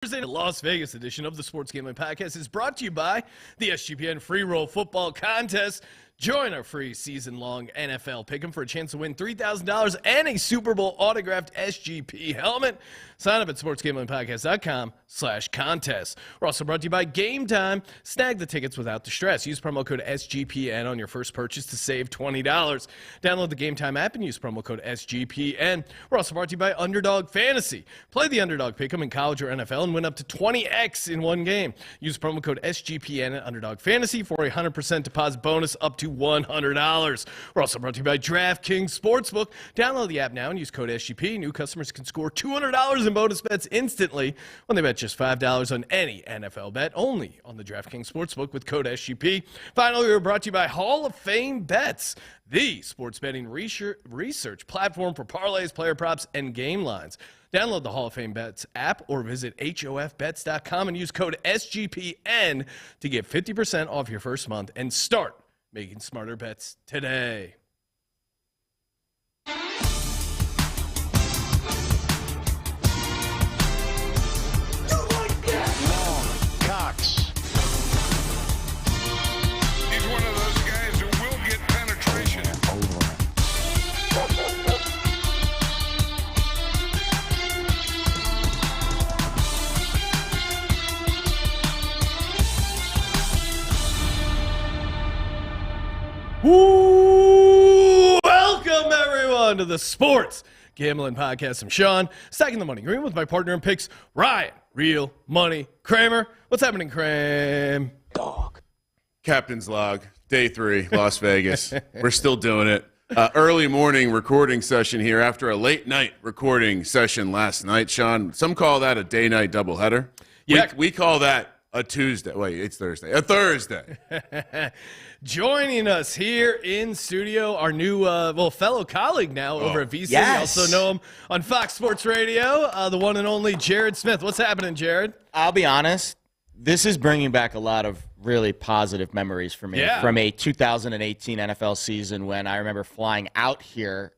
Thursday, Las Vegas edition of the Sports Gambling Podcast is brought to you by the SGPN Free Roll Football Contest. Join our free season-long NFL Pick'em for a chance to win $3,000 and a Super Bowl autographed SGP helmet. Sign up at sportsgamblingpodcast.com/contest. We're also brought to you by Game Time. Snag the tickets without the stress. Use promo code SGPN on your first purchase to save $20. Download the Game Time app and use promo code SGPN. We're also brought to you by Underdog Fantasy. Play the Underdog Pick'em in college or NFL and win up to 20x in one game. Use promo code SGPN at Underdog Fantasy for a 100% deposit bonus up to $100. We're also brought to you by DraftKings Sportsbook. Download the app now and use code SGP. New customers can score $200 in bonus bets instantly when they bet just $5 on any NFL bet, only on the DraftKings Sportsbook with code SGP. Finally, we're brought to you by Hall of Fame Bets, the sports betting research platform for parlays, player props, and game lines. Download the Hall of Fame Bets app or visit hofbets.com and use code SGPN to get 50% off your first month and start making smarter bets today. He's one of those guys who will get penetration. Welcome, everyone, to the Sports Gambling Podcast. I'm Sean, stacking the money green with my partner in picks, Ryan, Real Money Kramer. What's happening, Kram? Dog. Captain's log, day 3, Las Vegas. We're still doing it. Early morning recording session here after a late night recording session last night, Sean. Some call that a day-night doubleheader. Yeah. We call that a Tuesday. Wait, it's Thursday. A Thursday. Joining us here in studio, our new, fellow colleague now over at VSIN. Yes. You also know him on Fox Sports Radio, the one and only Jared Smith. What's happening, Jared? I'll be honest, this is bringing back a lot of really positive memories for me from a 2018 NFL season when I remember flying out here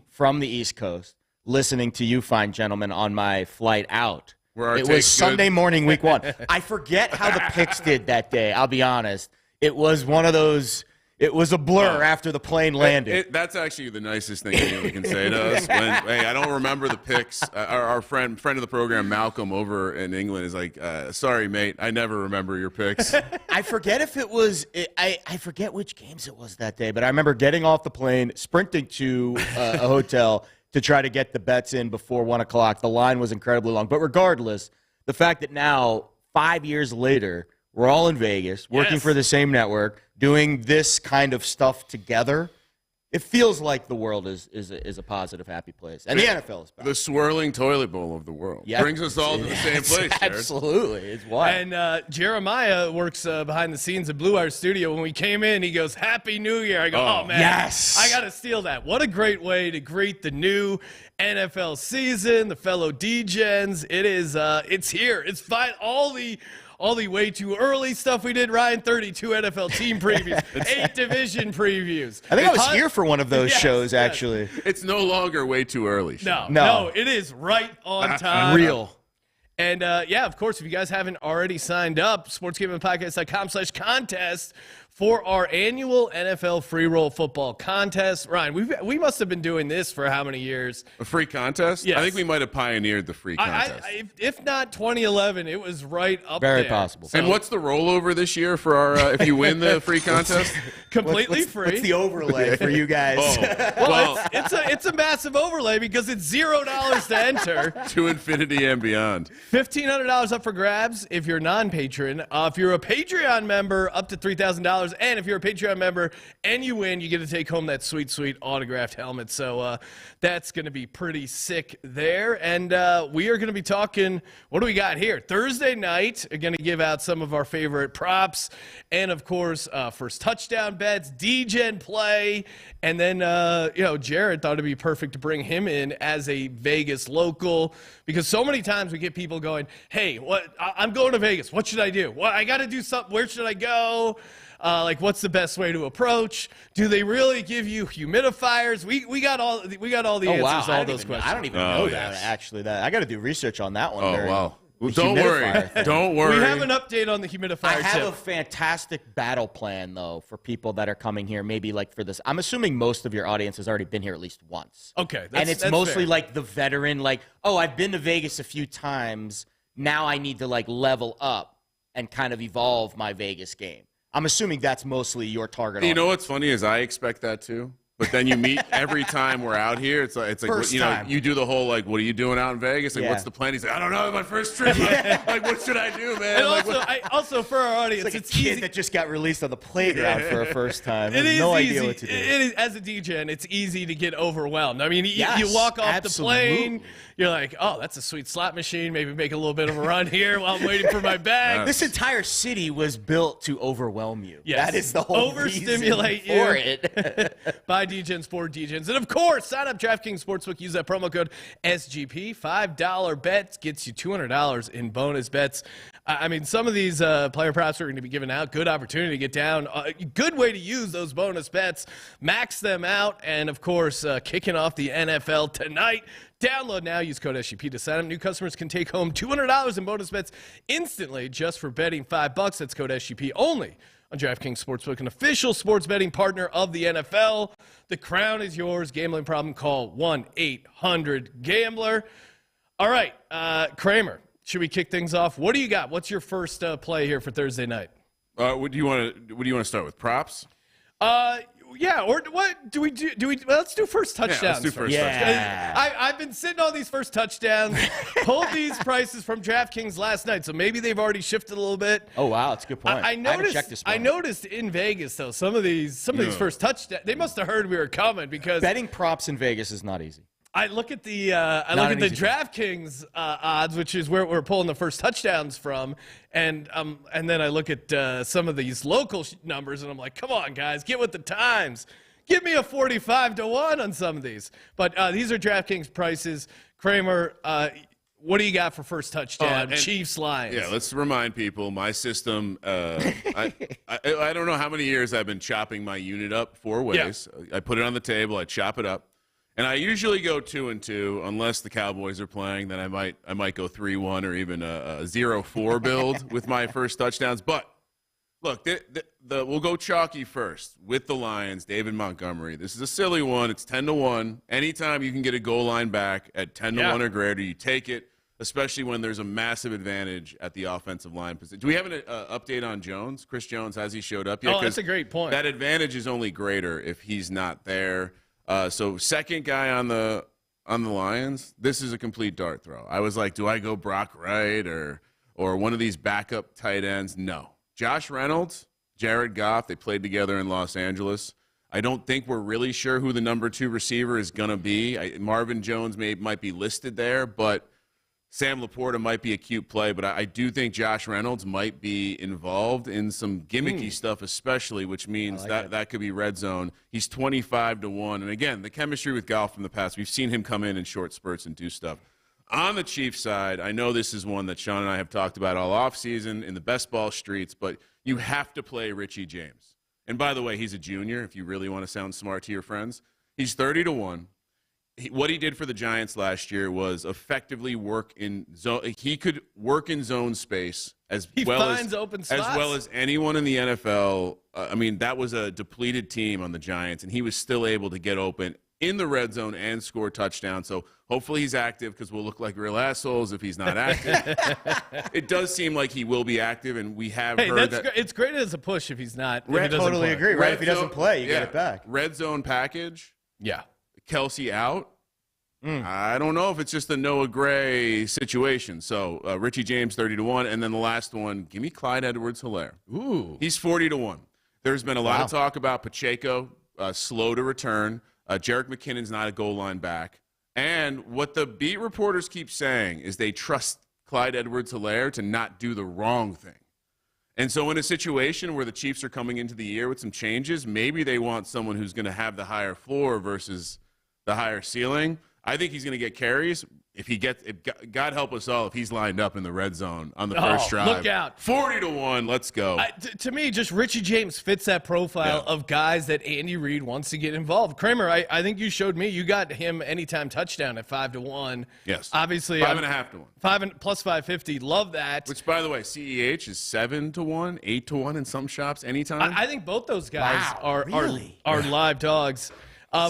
from the East Coast, listening to you fine gentlemen on my flight out. It was Sunday morning, week 1. I forget how the picks did that day, I'll be honest. It was one of those, it was a blur after the plane landed. That's actually the nicest thing anyone can say to us. Hey, I don't remember the picks. Our friend of the program, Malcolm, over in England is like, sorry, mate, I never remember your picks. I forget if it was, I forget which games it was that day, but I remember getting off the plane, sprinting to a hotel to try to get the bets in before 1 o'clock. The line was incredibly long. But regardless, the fact that now, 5 years later, we're all in Vegas, working for the same network, doing this kind of stuff together. It feels like the world is a positive, happy place. And the NFL is back. The swirling toilet bowl of the world. Brings us all to the same place, Jared. Absolutely. It's wild. And Jeremiah works behind the scenes at Blue Wire Studio. When we came in, he goes, Happy New Year. I go, oh man, yes. I got to steal that. What a great way to greet the new NFL season, the fellow Degens. It is, it's here. It's fine. All the way too early stuff we did, Ryan, 32 NFL team previews, 8 division previews. I think I was here for one of those shows, actually. It's no longer way too early. No, it is right on time. Real. And, of course, if you guys haven't already signed up, sportsgamblingpodcast.com/contest for our annual NFL Free Roll Football Contest. Ryan, we must have been doing this for how many years? A free contest? Yes. I think we might have pioneered the free contest. If not 2011, it was right up there. Very possible. And what's the rollover this year for our if you win the free contest? Completely free. What's the overlay for you guys? Well, it's a massive overlay because it's $0 to enter. To infinity and beyond. $1,500 up for grabs if you're non-patron. If you're a Patreon member, up to $3,000. And if you're a Patreon member and you win, you get to take home that sweet, sweet autographed helmet. So that's going to be pretty sick there. And we are going to be talking, what do we got here? Thursday night, we're going to give out some of our favorite props. And, of course, first touchdown bets, degen play. And then, Jared thought it'd be perfect to bring him in as a Vegas local because so many times we get people going, hey, I'm going to Vegas. What should I do? I got to do something. Where should I go? What's the best way to approach? Do they really give you humidifiers? We got all the answers to all those questions. I don't even know that, actually. I got to do research on that one. Well, don't worry. Don't worry. We have an update on the humidifier I have tip. a fantastic battle plan, though, for people that are coming here, maybe like for this. I'm assuming most of your audience has already been here at least once. Okay. And it's that's mostly fair. like the veteran, like, oh, I've been to Vegas a few times. Now I need to like level up and kind of evolve my Vegas game. I'm assuming that's mostly your target audience. You know what's funny is I expect that too. But then you meet every time we're out here. It's like First you know, time. you do the whole like, what are you doing out in Vegas? Like, Yeah. what's the plan? He's like, I don't know, my first trip. Like, what should I do, man? And Like, also, also for our audience, It's like it's a kid easy. that just got released on the playground for a first time. It Has is no easy. idea what to do. It is, as a degen, it's easy to get overwhelmed. I mean, Yes, you walk off the plane, absolutely. you're like, oh, that's a sweet slot machine. Maybe make a little bit of a run here while I'm waiting for my bag. This entire city was built to overwhelm you. Yes. That is the whole Overstimulate reason for you. it. Buy Degens for Degens. And of course, sign up DraftKings Sportsbook. Use that promo code SGP. $5 bets gets you $200 in bonus bets. I mean, some of these player props are going to be given out. Good opportunity to get down. Good way to use those bonus bets. Max them out. And of course, kicking off the NFL tonight. Download now. Use code SGP to sign up. New customers can take home $200 in bonus bets instantly just for betting $5. That's code SGP only on DraftKings Sportsbook, an official sports betting partner of the NFL. The crown is yours. Gambling problem, call 1-800-GAMBLER. All right, Kramer, should we kick things off? What do you got? What's your first play here for Thursday night? what do you want to start with? Props? Yeah, or what do we do? Let's do first touchdowns. let's do first Yeah. I've been sitting on these first touchdowns. Pulled these prices from DraftKings last night, so maybe they've already shifted a little bit. Oh, wow. That's a good point. I haven't noticed. checked this I morning. noticed in Vegas though some of these first touchdowns. They must have heard we were coming because Betting props in Vegas is not easy. I look at the Not an easy thing. DraftKings odds, which is where we're pulling the first touchdowns from, and then I look at some of these local numbers, and I'm like, come on, guys, get with the times. Give me a 45-1 on some of these. But these are DraftKings prices. Kramer, what do you got for first touchdown? and- Chiefs, Lions. Yeah, let's remind people, my system, I don't know how many years I've been chopping my unit up 4 ways. I put it on the table, I chop it up. And I usually go 2-2, unless the Cowboys are playing. Then I might go 3-1 or even a 0-4 build with my first touchdowns. But look, we'll go chalky first with the Lions. David Montgomery. This is a silly one. It's 10-1. Anytime you can get a goal line back at 10-1 or greater, you take it. Especially when there's a massive advantage at the offensive line position. Do we have an update on Jones? Chris Jones, has he showed up yet? Oh, that's a great point. That advantage is only greater if he's not there. So second guy on the Lions, this is a complete dart throw. I was like, do I go Brock Wright or one of these backup tight ends? No. Josh Reynolds, Jared Goff, they played together in Los Angeles. I don't think we're really sure who the number 2 receiver is going to be. Marvin Jones might be listed there, but Sam Laporta might be a cute play, but I do think Josh Reynolds might be involved in some gimmicky stuff, especially, which means that could be red zone. He's 25-1. And again, the chemistry with Goff from the past, we've seen him come in short spurts and do stuff. On the Chiefs side, I know this is one that Sean and I have talked about all offseason in the best ball streets, but you have to play Richie James. And by the way, he's a junior, if you really want to sound smart to your friends. He's 30-1. What he did for the Giants last year was effectively work in zone. He could work in zone space as well as anyone in the NFL. I mean, that was a depleted team on the Giants, and he was still able to get open in the red zone and score touchdowns. So hopefully he's active, because we'll look like real assholes if he's not active. It does seem like he will be active, and we have heard that. It's great as a push if he's not. I totally agree, right? If he doesn't play, you get it back. Red zone package. Yeah. Kelsey out. I don't know if it's just a Noah Gray situation. So Richie James 30-1, and then the last one, give me Clyde Edwards-Helaire. Ooh. He's 40-1. There's been a lot of talk about Pacheco, slow to return. Jerick McKinnon's not a goal line back. And what the beat reporters keep saying is they trust Clyde Edwards-Helaire to not do the wrong thing. And so in a situation where the Chiefs are coming into the year with some changes, maybe they want someone who's going to have the higher floor versus the higher ceiling. I think he's going to get carries. if God help us all, if he's lined up in the red zone on the first drive. Look out. 40-1, let's go. To me, just Richie James fits that profile of guys that Andy Reid wants to get involved. Kramer, I think you showed me. You got him anytime touchdown at 5-1. Yes. Obviously. 5.5 to 1. Plus 550. Love that. Which, by the way, CEH is 7-1, 8-1 in some shops anytime. I think both those guys are really? live dogs.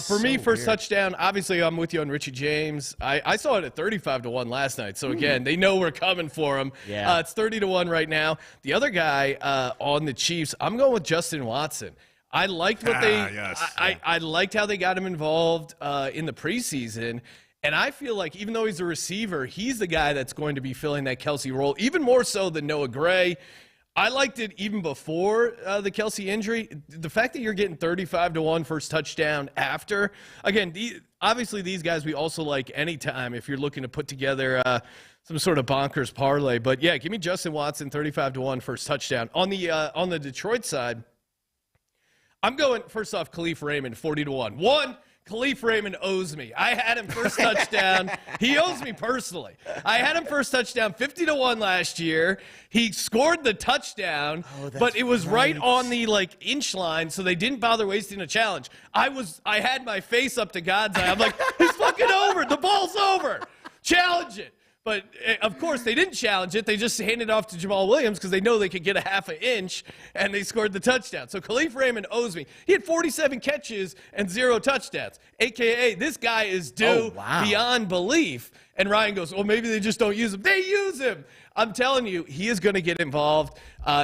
For me, first weird. touchdown, obviously I'm with you on Richie James. I saw it at 35-1 last night. So, again, they know we're coming for him. Yeah. It's 30-1 right now. The other guy on the Chiefs, I'm going with Justin Watson. I liked what I liked how they got him involved in the preseason. And I feel like even though he's a receiver, he's the guy that's going to be filling that Kelsey role, even more so than Noah Gray. I liked it even before the Kelsey injury. The fact that you're getting 35-1 first touchdown after, again, obviously these guys we also like anytime if you're looking to put together some sort of bonkers parlay. But yeah, give me Justin Watson 35-1 first touchdown. On the Detroit side, I'm going first off Khalif Raymond 40-1. Khalif Raymond owes me. I had him first touchdown. He owes me personally. I had him first touchdown 50-1 last year. He scored the touchdown, but it was right on the inch line, so they didn't bother wasting a challenge. I had my face up to God's eye. I'm like, it's fucking over. The ball's over. Challenge it. But, of course, they didn't challenge it. They just handed it off to Jamal Williams because they know they could get a half an inch, and they scored the touchdown. So Khalif Raymond owes me. He had 47 catches and 0 touchdowns, a.k.a. this guy is due beyond belief. And Ryan goes, well, maybe they just don't use him. They use him. I'm telling you, he is going to get involved.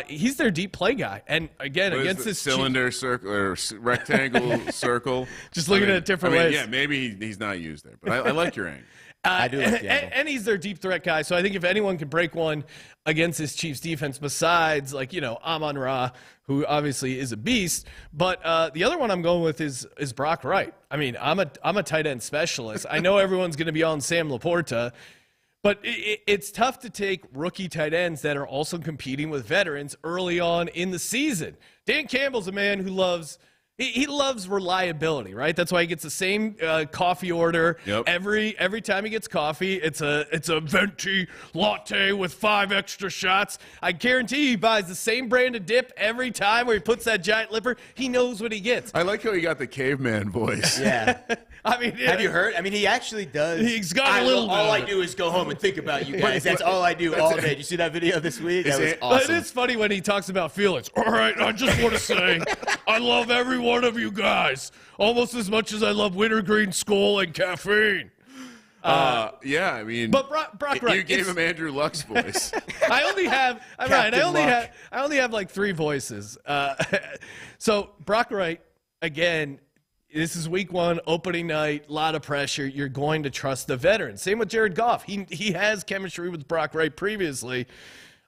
He's their deep play guy. And, again, What against is this cylinder circle or rectangle circle. Just looking at it different ways. Yeah, maybe he's not used there. But I like your angle. I do like the angle. And he's their deep threat guy. So I think if anyone can break one against this Chiefs defense, besides Amon-Ra, who obviously is a beast, but the other one I'm going with is Brock Wright. I mean, I'm a tight end specialist. I know everyone's going to be on Sam Laporta, but it's tough to take rookie tight ends that are also competing with veterans early on in the season. Dan Campbell's a man who loves. He loves reliability, right? That's why he gets the same coffee order every time he gets coffee. It's a venti latte with 5 extra shots. I guarantee he buys the same brand of dip every time where he puts that giant lipper. He knows what he gets. I like how he got the caveman voice. Yeah. I mean, have you heard? I mean, he actually does. He's got a little bit. All I do is go home and think about you guys. That's all I do all day. Did you see that video this week? That was awesome. It is funny when he talks about feelings. All right, I just want to say I love every one of you guys almost as much as I love wintergreen skull and caffeine. Yeah, I mean, but Brock Wright, you gave him Andrew Luck's voice. I only have I only have like 3 voices. So Brock Wright, again, this is week 1, opening night, a lot of pressure. You're going to trust the veterans. Same with Jared Goff. He has chemistry with Brock Wright previously.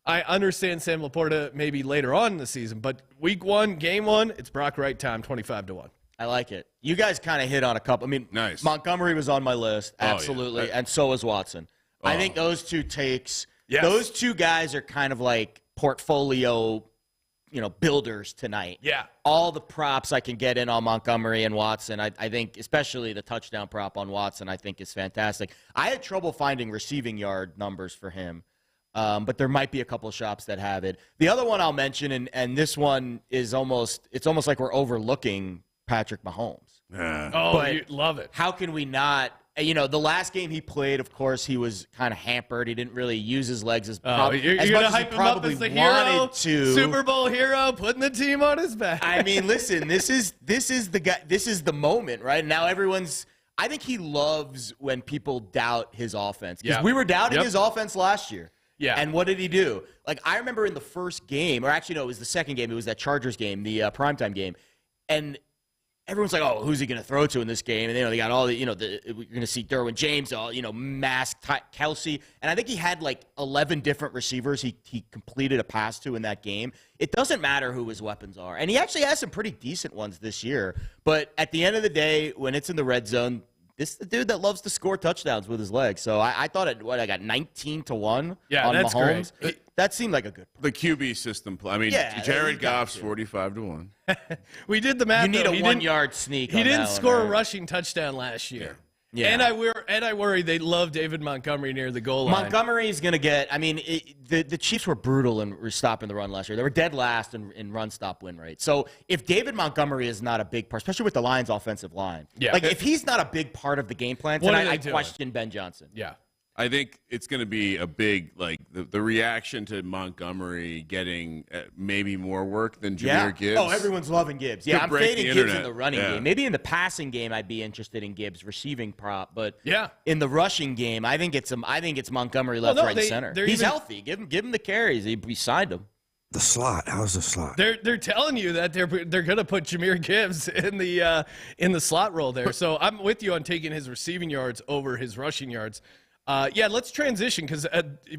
I understand Sam Laporta maybe later on in the season, but week 1, game 1, it's Brock Wright time, 25-1. I like it. You guys kind of hit on a couple. I mean, nice. Montgomery was on my list, absolutely, and so was Watson. I think those two takes, those two guys are kind of like portfolio, builders tonight. Yeah. All the props I can get in on Montgomery and Watson, I think, especially the touchdown prop on Watson, I think is fantastic. I had trouble finding receiving yard numbers for him. But there might be a couple of shops that have it. The other one I'll mention, and this one is almost like we're overlooking Patrick Mahomes. You love it. How can we not? The last game he played, of course, he was kind of hampered. He didn't really use his legs as much as he probably wanted to. Super Bowl hero, putting the team on his back. I mean, listen, this is the guy. This is the moment, right? Now everyone's. I think he loves when people doubt his offense because we were doubting his offense last year. Yeah. And what did he do? Like, I remember in the first game, or actually, no, it was the second game. It was that Chargers game, the primetime game. And everyone's like, oh, who's he going to throw to in this game? And, they got all the, you're going to see Derwin James, masked Kelsey. And I think he had like 11 different receivers he completed a pass to in that game. It doesn't matter who his weapons are. And he actually has some pretty decent ones this year. But at the end of the day, when it's in the red zone, this is the dude that loves to score touchdowns with his legs. So I thought I got 19-1 on that's Mahomes. great. That seemed like a good The QB system. I mean, Jared Goff's 45-1. We did the math. You need a 1-yard sneak. He didn't score a rushing touchdown last year. Yeah. And I worry they love David Montgomery near the goal line. Montgomery is going to get. I mean, the Chiefs were brutal in stopping the run last year. They were dead last in run stop win rate. So if David Montgomery is not a big part, especially with the Lions' offensive line, like if he's not a big part of the game plan tonight, I question Ben Johnson. Yeah. I think it's going to be a big, like, the reaction to Montgomery getting maybe more work than Jahmyr Gibbs. Oh, everyone's loving Gibbs. Yeah, I'm fading Gibbs in the running Yeah. game. Maybe in the passing game, I'd be interested in Gibbs receiving prop, but Yeah. in the rushing game, I think it's Montgomery left, right, and center. He's healthy. Give him the carries. We signed him. The slot. How's the slot? They're telling you that they're going to put Jahmyr Gibbs in the slot role there. So I'm with you on taking his receiving yards over his rushing yards. Yeah, let's transition because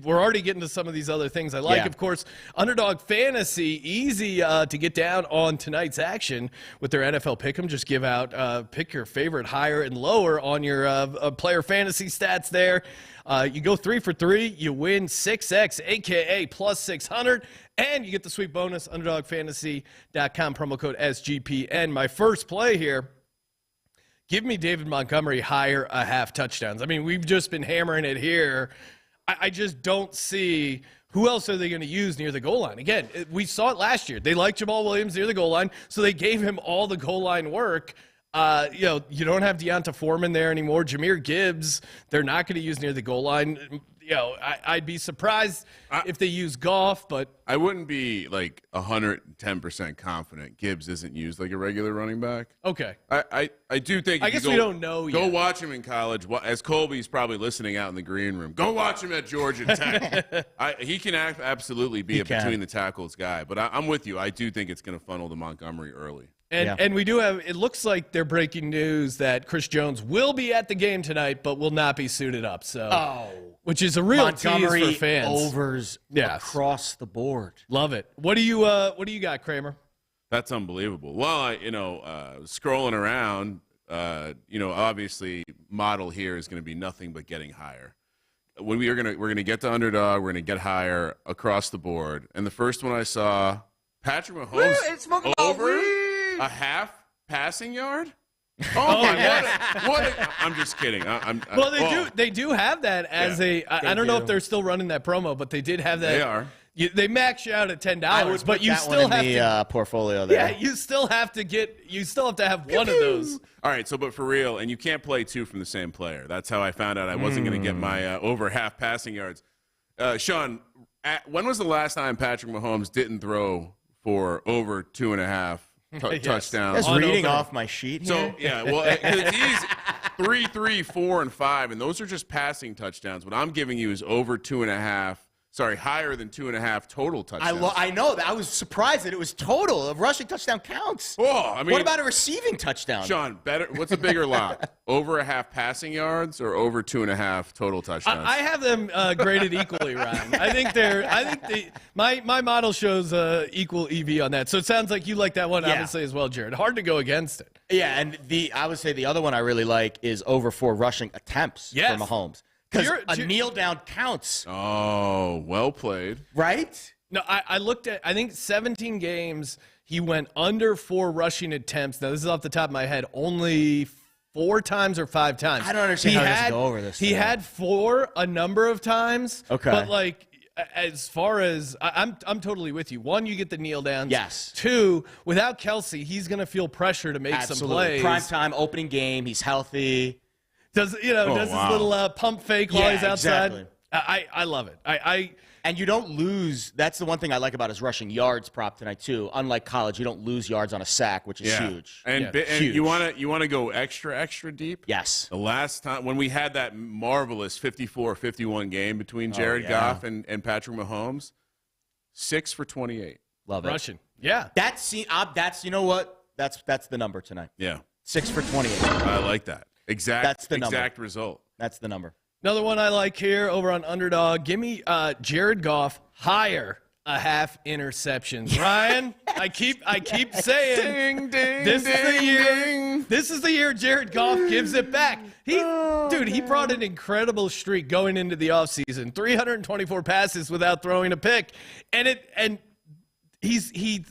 we're already getting to some of these other things I like. Yeah. Of course, Underdog Fantasy, easy to get down on tonight's action with their NFL Pick'em. Just give out, pick your favorite higher and lower on your player fantasy stats there. You go 3 for 3, you win 6x, a.k.a. plus 600, and you get the sweet bonus, UnderdogFantasy.com, promo code SGPN. My first play here. Give me David Montgomery higher a half touchdowns. I mean, we've just been hammering it here. I just don't see who else are they going to use near the goal line. Again, we saw it last year. They liked Jamal Williams near the goal line, so they gave him all the goal line work. You don't have Deonta Foreman there anymore. Jahmyr Gibbs, they're not going to use near the goal line. I'd be surprised if they use Goff, but I wouldn't be like 110% confident Gibbs isn't used like a regular running back. okay. I do think. I guess we don't know Go yet. watch him in college. As Colby's probably listening out in the green room. Go watch him at Georgia Tech. He can absolutely be a between the tackles guy. But I'm with you. I do think it's going to funnel to Montgomery early. And we do have, it looks like they're breaking news that Chris Jones will be at the game tonight, but will not be suited up. So, which is a real Montgomery tease for fans. Overs across the board. Love it. What do you got, Kramer? That's unbelievable. Well, scrolling around, obviously model here is going to be nothing but getting higher. When we're gonna get to Underdog, we're gonna get higher across the board. And the first one I saw, Patrick Mahomes over a half passing yard. Oh my God! I'm just kidding. They do have that as I don't know if they're still running that promo, but they did have that. They are. They max you out at $10, but you that still one have in to the portfolio there. Yeah, you still have to have one of those. All right, but for real, and you can't play two from the same player. That's how I found out I wasn't going to get my over half passing yards. Sean, when was the last time Patrick Mahomes didn't throw for over 2.5 touchdowns? Just reading off my sheet here. So, it's easy. 3, 3, 4, and 5, and those are just passing touchdowns. What I'm giving you is over 2.5. Sorry, higher than 2.5 total touchdowns. I know that. I was surprised that it was total. A rushing touchdown counts. Oh, I mean, what about a receiving touchdown? Sean, what's a bigger lock? Over a half passing yards or over 2.5 total touchdowns? I have them graded equally, Ryan. I think my model shows equal EV on that. So it sounds like you like that one, obviously, as well, Jared. Hard to go against it. Yeah, and I would say the other one I really like is over 4 rushing attempts for Mahomes. Because a kneel down counts. Oh, well played. Right? No, I looked at, I think 17 games, he went under 4 rushing attempts. Now, this is off the top of my head, only 4 times or 5 times. I don't understand how he has to go over this. He had 4 a number of times. Okay. But, like, as far as, I'm totally with you. 1, you get the kneel downs. Yes. 2, without Kelsey, he's going to feel pressure to make some plays. Prime time, opening game, he's healthy. Does his little pump fake while he's outside. Exactly. I love it. And you don't lose. That's the one thing I like about his rushing yards prop tonight too. Unlike college, you don't lose yards on a sack, which is huge. And huge. you want to go extra deep. Yes. The last time when we had that marvelous 54-51 game between Jared Goff and Patrick Mahomes, 6 for 28. Love it. Rushing. Yeah. That's you know what? That's the number tonight. Yeah. 6 for 28. I like that. That's the exact result. That's the number. Another one I like here over on Underdog. Give me Jared Goff higher a half interceptions. Ryan, I keep saying this is the year Jared Goff gives it back. He brought an incredible streak going into the offseason. 324 passes without throwing a pick. He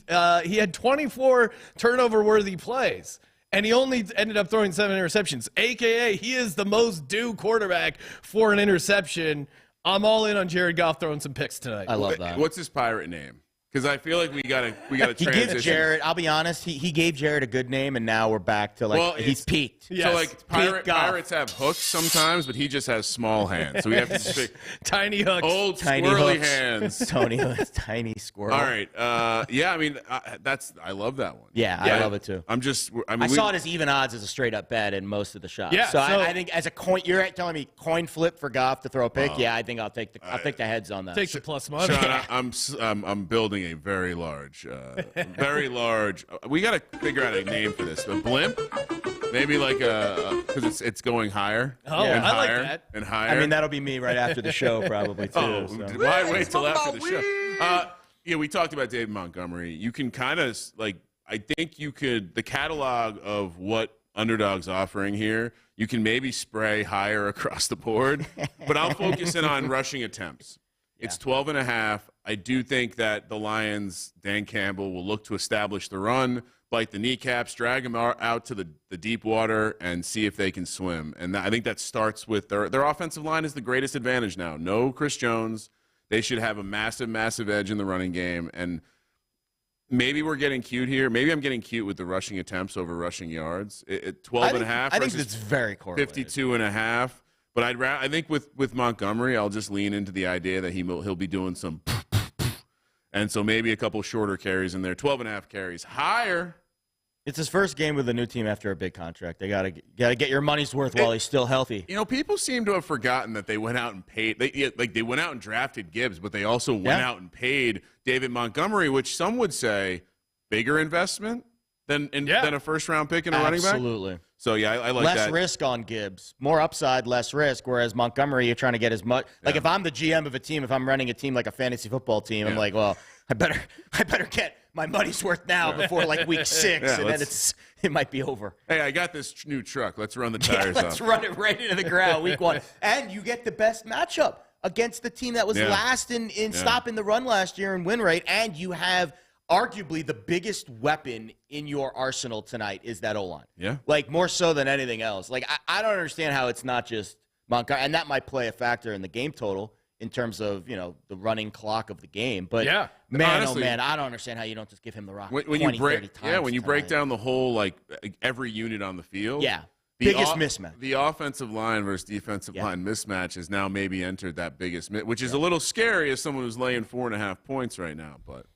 had 24 turnover worthy plays. and he only ended up throwing 7 interceptions, a.k.a. he is the most due quarterback for an interception. I'm all in on Jared Goff throwing some picks tonight. I love that. What's his pirate name? Because I feel like we gotta He transition. gives Jared. I'll be honest. He gave Jared a good name, and now we're back to he's peaked. Yes. So like pirates have hooks sometimes, but he just has small hands. So we have to pick Tiny hooks. old Tiny squirrely hooks. hands. Tony Hood's tiny squirrel. All right. Yeah. I mean, I love that one. Yeah, I love it too. I saw it as even odds as a straight up bet in most of the shots. Yeah, So, so- I think as a coin, you're telling me coin flip for Goff to throw a pick. Yeah, I think I'll take the heads on that. Takes the plus money. Sean, I'm building a very large. Very large. We got to figure out a name for this. A blimp, maybe like because it's going higher. Oh, and I like higher that. and higher. I mean, that'll be me right after the show, probably too. Oh, so. why wait till after the show? Yeah, we talked about David Montgomery. You can kind of I think you could the catalog of what Underdog's offering here. You can maybe spray higher across the board, but I'll focus in on rushing attempts. It's 12.5. I do think that the Lions, Dan Campbell, will look to establish the run, bite the kneecaps, drag them out to the deep water, and see if they can swim. And I think that starts with their offensive line is the greatest advantage now. No Chris Jones. They should have a massive, massive edge in the running game. And maybe we're getting cute here. Maybe I'm getting cute with the rushing attempts over rushing yards. 12.5 I think it's very correlated. 52.5. But I think with Montgomery, I'll just lean into the idea that he'll be doing some, and so maybe a couple shorter carries in there. 12.5 carries higher. It's his first game with a new team after a big contract. They gotta get your money's worth while he's still healthy. You know, people seem to have forgotten that they went out and paid. They went out and drafted Gibbs, but they also went out and paid David Montgomery, which some would say bigger investment than a first round pick and a running back. Absolutely. So yeah, I like less that. risk on Gibbs, more upside, less risk. Whereas Montgomery, you're trying to get as much. Like if I'm the GM of a team, if I'm running a team like a fantasy football team, I'm like, well, I better get my money's worth now before like week 6, and then it might be over. Hey, I got this new truck. Let's run the tires let's run it right into the ground week 1, and you get the best matchup against the team that was last in stopping the run last year in win rate, and you have arguably the biggest weapon in your arsenal tonight is that O-line. Yeah. Like, more so than anything else. Like, I don't understand how it's not just Montgomery, and that might play a factor in the game total in terms of, the running clock of the game. But, honestly, man, I don't understand how you don't just give him the rock when 20, you break, 30 times when you tonight. break down the whole, like, every unit on the field. Yeah. The biggest mismatch. The offensive line versus defensive line mismatch has now maybe entered that biggest which is a little scary as someone who's laying 4.5 points right now, but.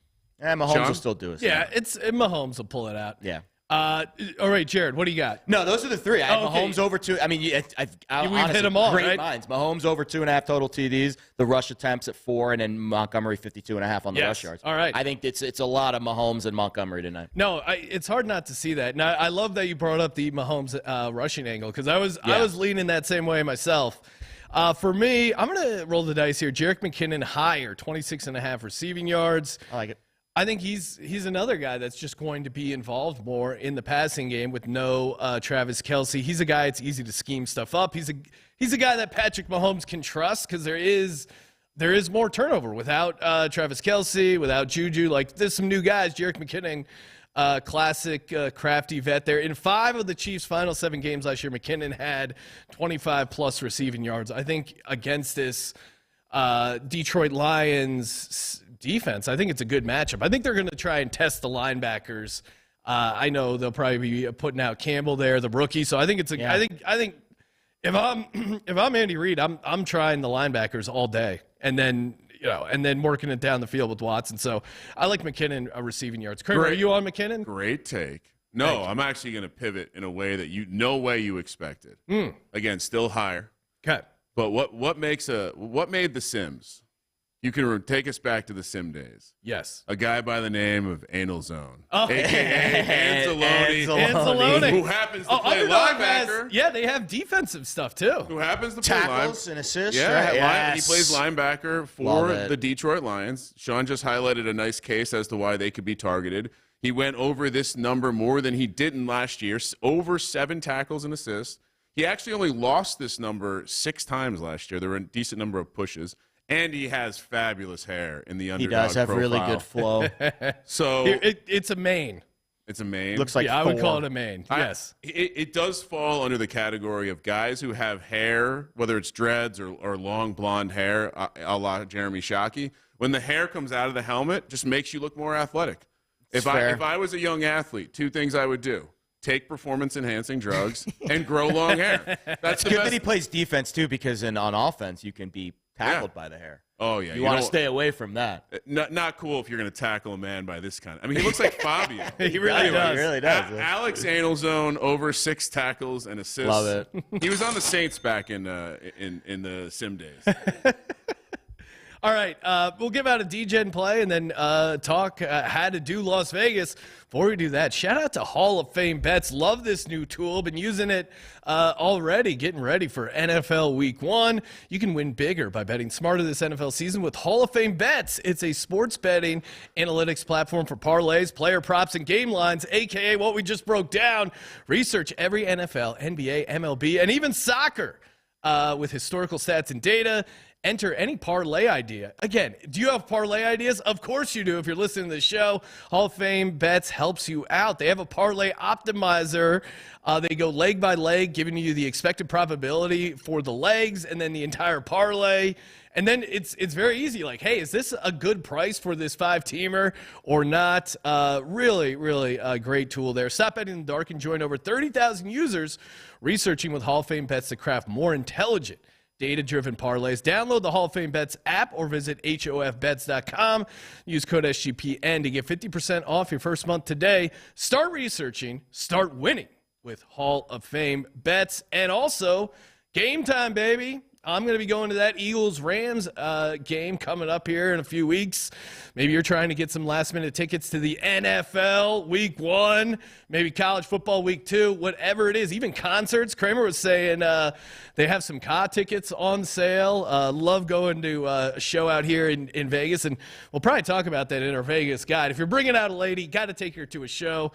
And Mahomes will still do it. Yeah, Mahomes will pull it out. Yeah. All right, Jared, what do you got? No, those are the 3. I had okay. Mahomes over 2. I mean, We've honestly, hit them all, great right? minds. Mahomes over 2.5 total TDs, the rush attempts at 4, and then Montgomery 52.5 on the rush yards. All right. I think it's a lot of Mahomes and Montgomery tonight. No, it's hard not to see that. Now, I love that you brought up the Mahomes rushing angle because I was leaning that same way myself. For me, I'm going to roll the dice here. Jerick McKinnon higher, 26.5 receiving yards. I like it. I think he's another guy that's just going to be involved more in the passing game with no Travis Kelce. He's a guy it's easy to scheme stuff up. He's a guy that Patrick Mahomes can trust because there is more turnover without Travis Kelce, without Juju. Like, there's some new guys. Jerick McKinnon, classic crafty vet there. In 5 of the Chiefs' final 7 games last year, McKinnon had 25-plus receiving yards. I think against this Detroit Lions defense, I think it's a good matchup. I think they're going to try and test the linebackers. I know they'll probably be putting out Campbell there, the rookie. So I think it's I think if I'm Andy Reid, I'm trying the linebackers all day, and then working it down the field with Watson. So I like McKinnon receiving yards. Kramer, are you on McKinnon? Great take. No, I'm actually going to pivot in a way that no way you expected. Again, still higher. Okay. But what made the Sims? You can take us back to the Sim days. Yes. A guy by the name of Anal Zone, a.k.a. Anzalone, who happens to play linebacker. They have defensive stuff too. Who happens to play tackles and assists. Yeah, right? and he plays linebacker for the Detroit Lions. Sean just highlighted a nice case as to why they could be targeted. He went over this number more than he did in last year, over 7 tackles and assists. He actually only lost this number 6 times last year. There were a decent number of pushes. And he has fabulous hair in the Underdog He does have profile. really good flow. So it's a mane. It's a mane. Looks like I would Thor. call it a mane. Yes. It does fall under the category of guys who have hair, whether it's dreads or long blonde hair, a la Jeremy Shockey. When the hair comes out of the helmet, just makes you look more athletic. If I was a young athlete, 2 things I would do: take performance-enhancing drugs and grow long hair. That's It's good that he plays defense too, because on offense you can be tackled by the hair. Oh yeah, You want to stay away from that. Not cool if you're going to tackle a man by this kind. I mean, he looks like Fabio. He really does. He really does. Alex Anelzone over 6 tackles and assists. Love it. He was on the Saints back in the sim days. All right, we'll give out a Degen play and then talk how to do Las Vegas. Before we do that, shout out to Hall of Fame Bets. Love this new tool. Been using it already, getting ready for NFL Week 1. You can win bigger by betting smarter this NFL season with Hall of Fame Bets. It's a sports betting analytics platform for parlays, player props, and game lines, a.k.a. what we just broke down. Research every NFL, NBA, MLB, and even soccer with historical stats and data. Enter any parlay idea. Again, do you have parlay ideas? Of course you do if you're listening to the show. Hall of Fame Bets helps you out. They have a parlay optimizer. They go leg by leg, giving you the expected probability for the legs and then the entire parlay. And then it's very easy. Like, hey, is this a good price for this 5-teamer or not? Really a great tool there. Stop betting in the dark and join over 30,000 users researching with Hall of Fame Bets to craft more intelligent, data-driven parlays. Download the Hall of Fame Bets app or visit hofbets.com. Use code SGPN to get 50% off your first month today. Start researching, start winning with Hall of Fame Bets. And also, game time, baby. I'm going to be going to that Eagles-Rams game coming up here in a few weeks. Maybe you're trying to get some last-minute tickets to the NFL Week 1, maybe college football Week 2, whatever it is, even concerts. Kramer was saying they have some car tickets on sale. Love going to a show out here in Vegas, and we'll probably talk about that in our Vegas guide. If you're bringing out a lady, got to take her to a show.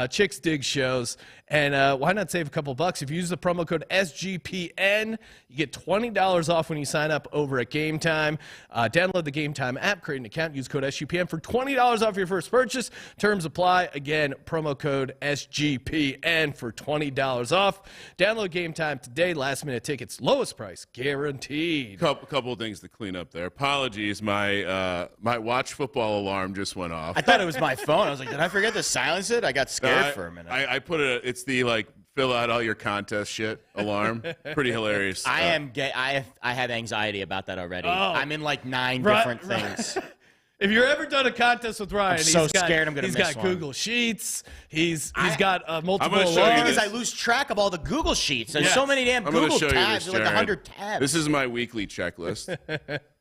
Chicks dig shows, and why not save a couple bucks? If you use the promo code SGPN, you get $20 off when you sign up over at Game Time. Download the Game Time app, create an account, use code SGPN for $20 off your first purchase. Terms apply. Again, promo code SGPN for $20 off. Download Game Time today. Last minute tickets, lowest price guaranteed. Couple of things to clean up there. Apologies, my watch football alarm just went off. I thought it was my phone. I was like, did I forget to silence it? I got scared for a minute. I put it. It's the fill out all your contest shit alarm. Pretty hilarious. I am gay. I have anxiety about that already. I'm in like 9 different things. If you've ever done a contest with Ryan, I'm so scared I'm going to miss one. He's got Google Sheets. He's got multiple I'm gonna show you The alarms. thing is, I lose track of all the Google Sheets. There's so many damn I'm gonna Google show you tabs. this, There's like Jared. 100 tabs. This is my weekly checklist.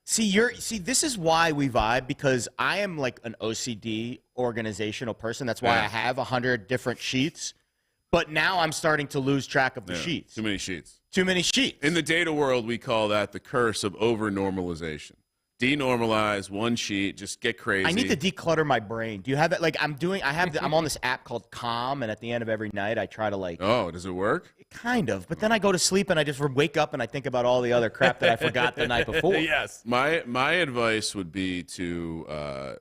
See, this is why we vibe, because I am like an OCD organizational person. That's why I have 100 different sheets. But now I'm starting to lose track of the sheets. Too many sheets. Too many sheets. In the data world, we call that the curse of over-normalization. Denormalize one sheet, just get crazy. I need to declutter my brain. Do you have that? Like I'm on this app called Calm, and at the end of every night, I try to Oh, does it work? kind of. But then I go to sleep and I just wake up and I think about all the other crap that I forgot the night before. Yes. My advice would be to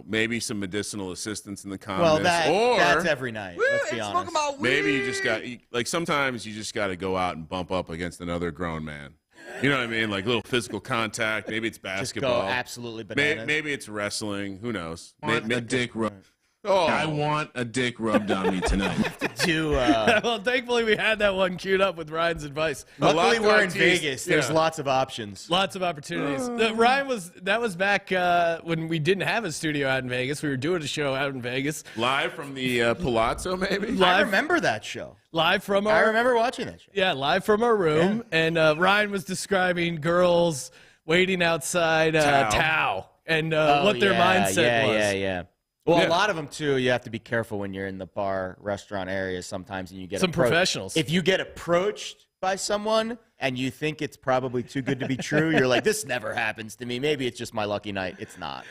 maybe some medicinal assistance in the Well, comments, that's every night. Let's be honest. maybe you just got sometimes you just got to go out and bump up against another grown man. You know what I mean? Like little physical contact. Maybe it's Just basketball. go absolutely bananas. Maybe it's wrestling. Who knows? A dick rub. Oh, I want a dick rubbed on me tonight. Well, thankfully we had that one queued up with Ryan's advice. Luckily, we're in Lockhart Vegas. There's lots of options. Lots of opportunities. Ryan was back when we didn't have a studio out in Vegas. We were doing a show out in Vegas. live from the Palazzo, maybe. I remember that show. Live from I our remember watching that show. live from our room, and Ryan was describing girls waiting outside Tao and what their mindset was. Yeah. Well, Yeah. a lot of them, too, you have to be careful when you're in the bar, restaurant areas sometimes, and you get Some approached. professionals. If you get approached by someone and you think it's probably too good to be true, you're like, this never happens to me. Maybe it's just my lucky night. It's not.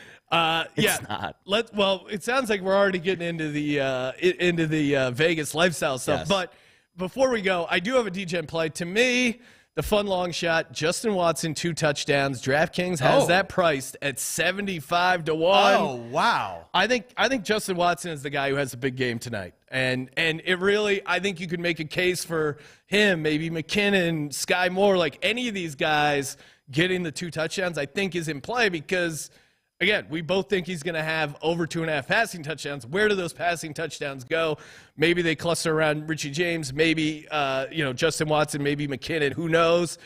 It's not. Well, it sounds like we're already getting into the Vegas lifestyle stuff. Yes. But before we go, I do have a DJ play. To me, The fun long shot, Justin Watson, 2 touchdowns. DraftKings has that priced at 75 to 1. Oh, wow. I think Justin Watson is the guy who has a big game tonight. And it really, I think you could make a case for him, maybe McKinnon, Sky Moore, like any of these guys getting the 2 touchdowns, I think is in play because, again, we both think he's going to have over 2.5 passing touchdowns. Where do those passing touchdowns go? Maybe they cluster around Richie James, maybe Justin Watson, maybe McKinnon. Who knows?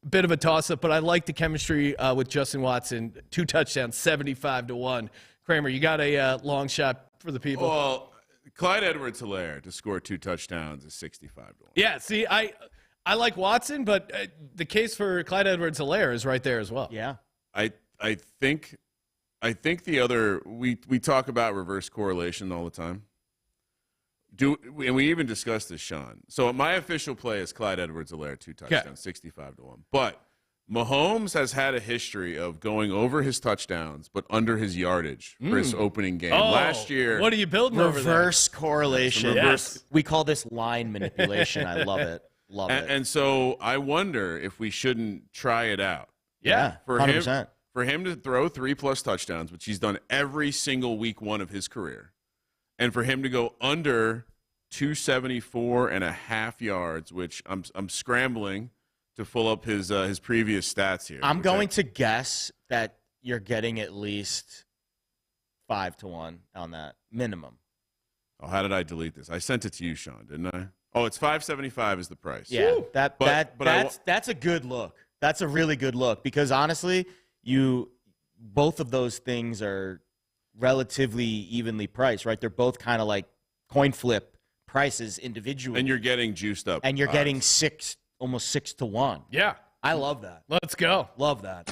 Bit of a toss-up, but I like the chemistry with Justin Watson. 2 touchdowns, 75 to 1. Kramer, you got a long shot for the people? Well, Clyde Edwards-Helaire to score 2 touchdowns is 65 to 1. Yeah, see, I like Watson, but the case for Clyde Edwards-Helaire is right there as well. Yeah. I think the other we talk about reverse correlation all the time. And we even discussed this, Sean. So my official play is Clyde Edwards-Helaire 2 touchdowns, 65 to 1. But Mahomes has had a history of going over his touchdowns but under his yardage for his opening game. Last year, what are you building over there? Reverse correlation. Yes. We call this line manipulation. I love it. Love it. and so I wonder if we shouldn't try it out. Yeah, For 100%. For him to throw 3+ touchdowns, which he's done every single week 1 of his career, and for him to go under 274.5 yards, which I'm scrambling to pull up his previous stats here. I'm going to guess that you're getting at least 5 to 1 on that minimum. Oh, how did I delete this? I sent it to you, Sean, didn't I? Oh, it's 575 is the price. Yeah, that's a good look. That's a really good look because honestly, both of those things are relatively evenly priced, right? They're both kind of like coin flip prices individually. And you're getting juiced up. And you're getting almost 6 to 1. Yeah. I love that. Let's go. Love that.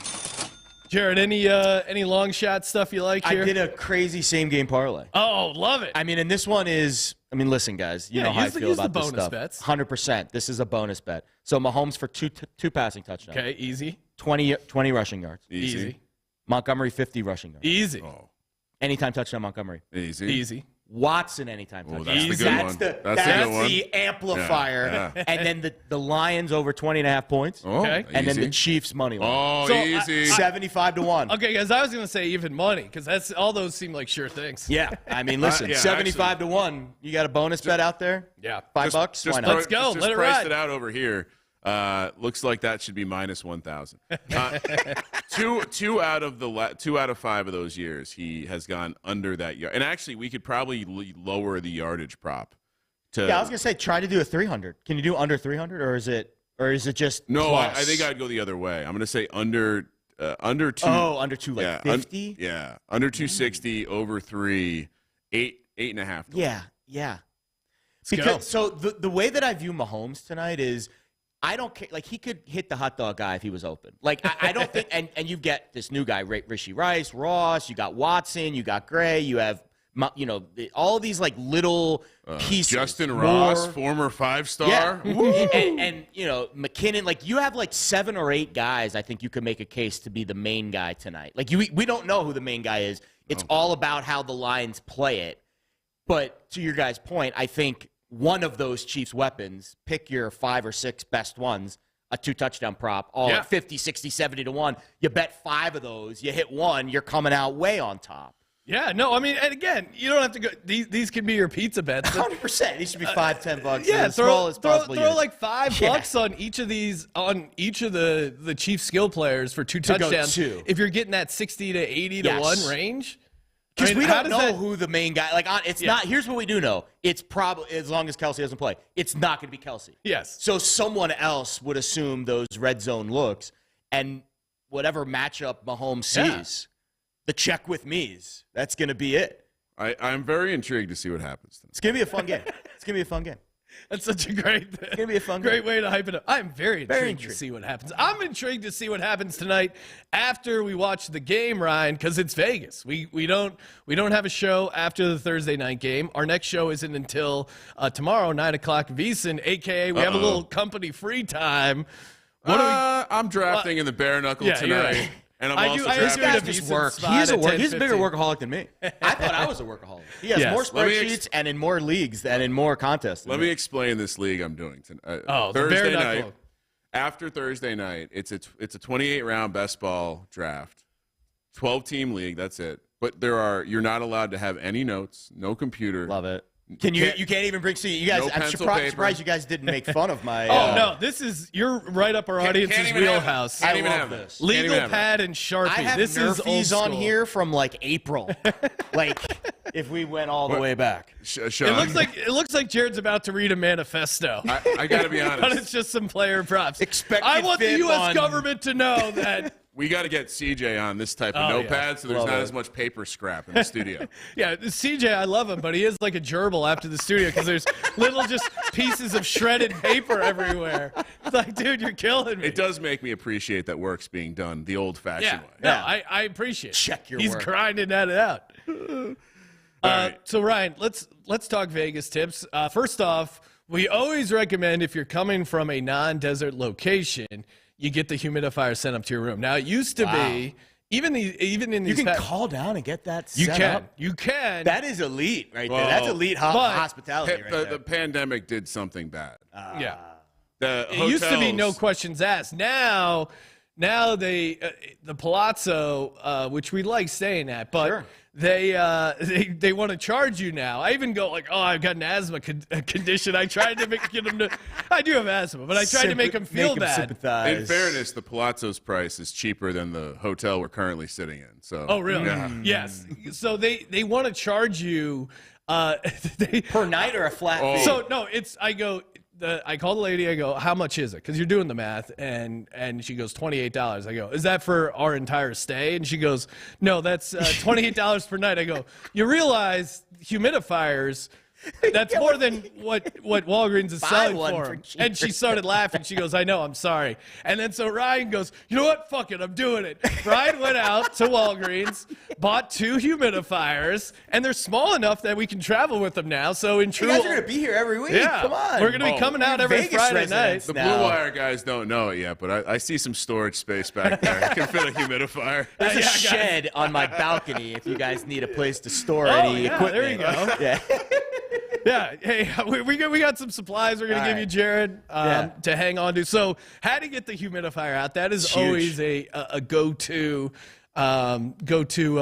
Jared, any long shot stuff you like here? I did a crazy same game parlay. Oh, love it. I mean, and this one is, listen, guys, you know how I feel about this stuff. Bets. 100%. This is a bonus bet. So Mahomes for two passing touchdowns. Okay, easy. 20 rushing yards. Easy. Montgomery, 50 rushing yards. Easy. Oh, Anytime touchdown, Montgomery. Easy. Watson, anytime touchdown. That's the good one. That's the good one. the amplifier. Yeah. And then the Lions over 20.5 points. Oh, Okay. And then the easy. Chiefs money line. Oh, So, easy. 75 to 1. Okay, guys, I was going to say even money because all those seem like sure things. Yeah. I mean, listen, Yeah, 75 to 1. You got a bonus bet out there? Yeah. $5? Why not? Let's go. Just Let it priced ride. it out over here. Looks like that should be minus 1,000. Two out of 5 of those years, he has gone under that yard. And actually, we could probably lower the yardage prop. Yeah, I was gonna say try to do a 300. Can you do under 300, or is it just No, plus? I think I'd go the other way. I'm gonna say under 2. Oh, under 2, like 50. Under 260, over 3, 8.5. Yeah. go. Because so the way that I view Mahomes tonight is, I don't care. Like, he could hit the hot dog guy if he was open. Like, I don't think. And you get this new guy, Rishi Rice, Ross. You got Watson. You got Gray. You have, all these like little pieces. Justin Moore. Ross, former 5-star. Yeah. and McKinnon. Like, you have like 7 or 8 guys. I think you could make a case to be the main guy tonight. Like, we don't know who the main guy is. It's all about how the Lions play it. But to your guys' point, I think one of those Chiefs weapons, pick your 5 or 6 best ones, a 2-touchdown prop, all at 50, 60, 70 to 1. You bet 5 of those, you hit one, you're coming out way on top. Yeah, no, I mean, and again, you don't have to go. These can be your pizza bets. 100%. These should be $5, $10. Yeah, as small as possible. throw like $5 Yeah. on each of these, on each of the Chiefs skill players for 2 go touchdowns. 2. If you're getting that 60 to 80 to 1 range. Because we how don't does know that- who the main guy. Like, it's not. Here's what we do know. It's probably, as long as Kelsey doesn't play, it's not going to be Kelsey. Yes. So someone else would assume those red zone looks, and whatever matchup Mahomes sees, the check with me's. That's going to be it. I'm very intrigued to see what happens tonight. It's going to be a fun game. It's going to be a fun game. That's such a great, gonna be a fun great game. way to hype it up. I'm very intrigued to intrigued. see what happens. I'm intrigued to see what happens tonight after we watch the game, Ryan, because it's Vegas. We don't have a show after the Thursday night game. Our next show isn't until tomorrow, 9:00 VSIN, aka we have a little company free time. I'm drafting in the bare knuckle Yeah, you're tonight. right. And I'm I also do- I This do drafting. have guy's just VSIN work. spot He's at he's a bigger 10:15. workaholic than me. I thought I was a workaholic. He has Yes. more Let me spreadsheets and in more leagues and in more contests. than Let me. me explain this league I'm doing tonight. Oh, the bare Thursday knuckle. night. After Thursday night, it's a 28-round best ball draft, 12-team league. That's it. But you're not allowed to have any notes, no computer. Love it. You can't even bring. See, you guys. No I'm pencil, surprised you guys didn't make fun of my. Oh no, you're right up our audience's even have it. wheelhouse. Can't even love have this. it. Can't even Legal have it. pad and Sharpie. I have this is old Nerfies on school. here from like April. Like if we went all the way back. Sean, It looks like Jared's about to read a manifesto. I got to be But honest. it's just some player props. Expected I want the fit U.S. on- government to know that. We got to get CJ on this type of Oh, notepad so there's Love not it. as much paper scrap in the studio. Yeah, CJ, I love him, but he is like a gerbil after the studio because there's little just pieces of shredded paper everywhere. It's like, dude, you're killing me. It does make me appreciate that work's being done the Yeah, old-fashioned way. no, I appreciate it. Check your He's work. grinding that out. right. So Ryan, let's talk Vegas tips. First off, we always recommend if you're coming from a non-desert location, you get the humidifier sent up to your room. Now it used to be even in You these can call down and get that set you can up. you can That is elite right there. Well, That's elite but- hospitality right The there. pandemic did something bad. yeah. The It used to be no hotels- questions asked. Now they the Palazzo, which we like staying at, but Sure. they want to charge you now. I even go like, oh, I've got an asthma condition. I tried to get them to. I do have asthma, but I tried to make them feel bad. sympathize. In fairness, the Palazzo's price is cheaper than the hotel we're currently sitting in. So. Oh, really? Yeah. Yes. So they want to charge you. per night or a flat fee? So no, I call the lady. I go, how much is it? Because you're doing the math, and she goes $28. I go, is that for our entire stay? And she goes, no, that's $28 per night. I go, you realize humidifiers. That's more than what Walgreens is Buy selling one for for 'em. cheaper. And she started laughing. She goes, I know, I'm sorry. And then so Ryan goes, you know what? Fuck it, I'm doing it. Ryan went out to Walgreens, bought 2 humidifiers, and they're small enough that we can travel with them now. So in true, you guys are gonna be here every week. yeah, Come on. we're gonna be coming out every Vegas Friday residents night. The now. Blue Wire guys don't know it yet, but I see some storage space back there. I can fit a humidifier. There's Yeah, a guys. shed on my balcony if you guys need a place to store Oh, any yeah, equipment. there you go. Yeah. Yeah, hey, we got some supplies we're gonna All give right. you, Jared, Yeah. to hang on to. So, how to get the humidifier out? That is Huge. always a go-to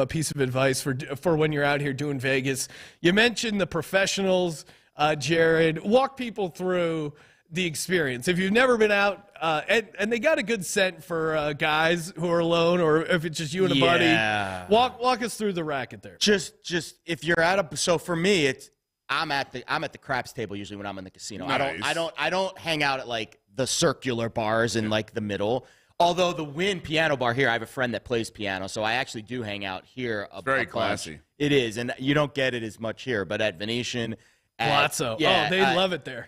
piece of advice for when you're out here doing Vegas. You mentioned the professionals, Jared. Walk people through the experience. If you've never been out, and they got a good scent for guys who are alone, or if it's just you and a Yeah. buddy. Walk us through the racket there. Just if you're so for me it's I'm at the craps table usually when I'm in the casino. Nice. I don't hang out at like the circular bars in like the middle. Although the Wynn piano bar here, I have a friend that plays piano, so I actually do hang out here a very bunch. classy. It is, and you don't get it as much here, but at Venetian, Palazzo. yeah, They love it there.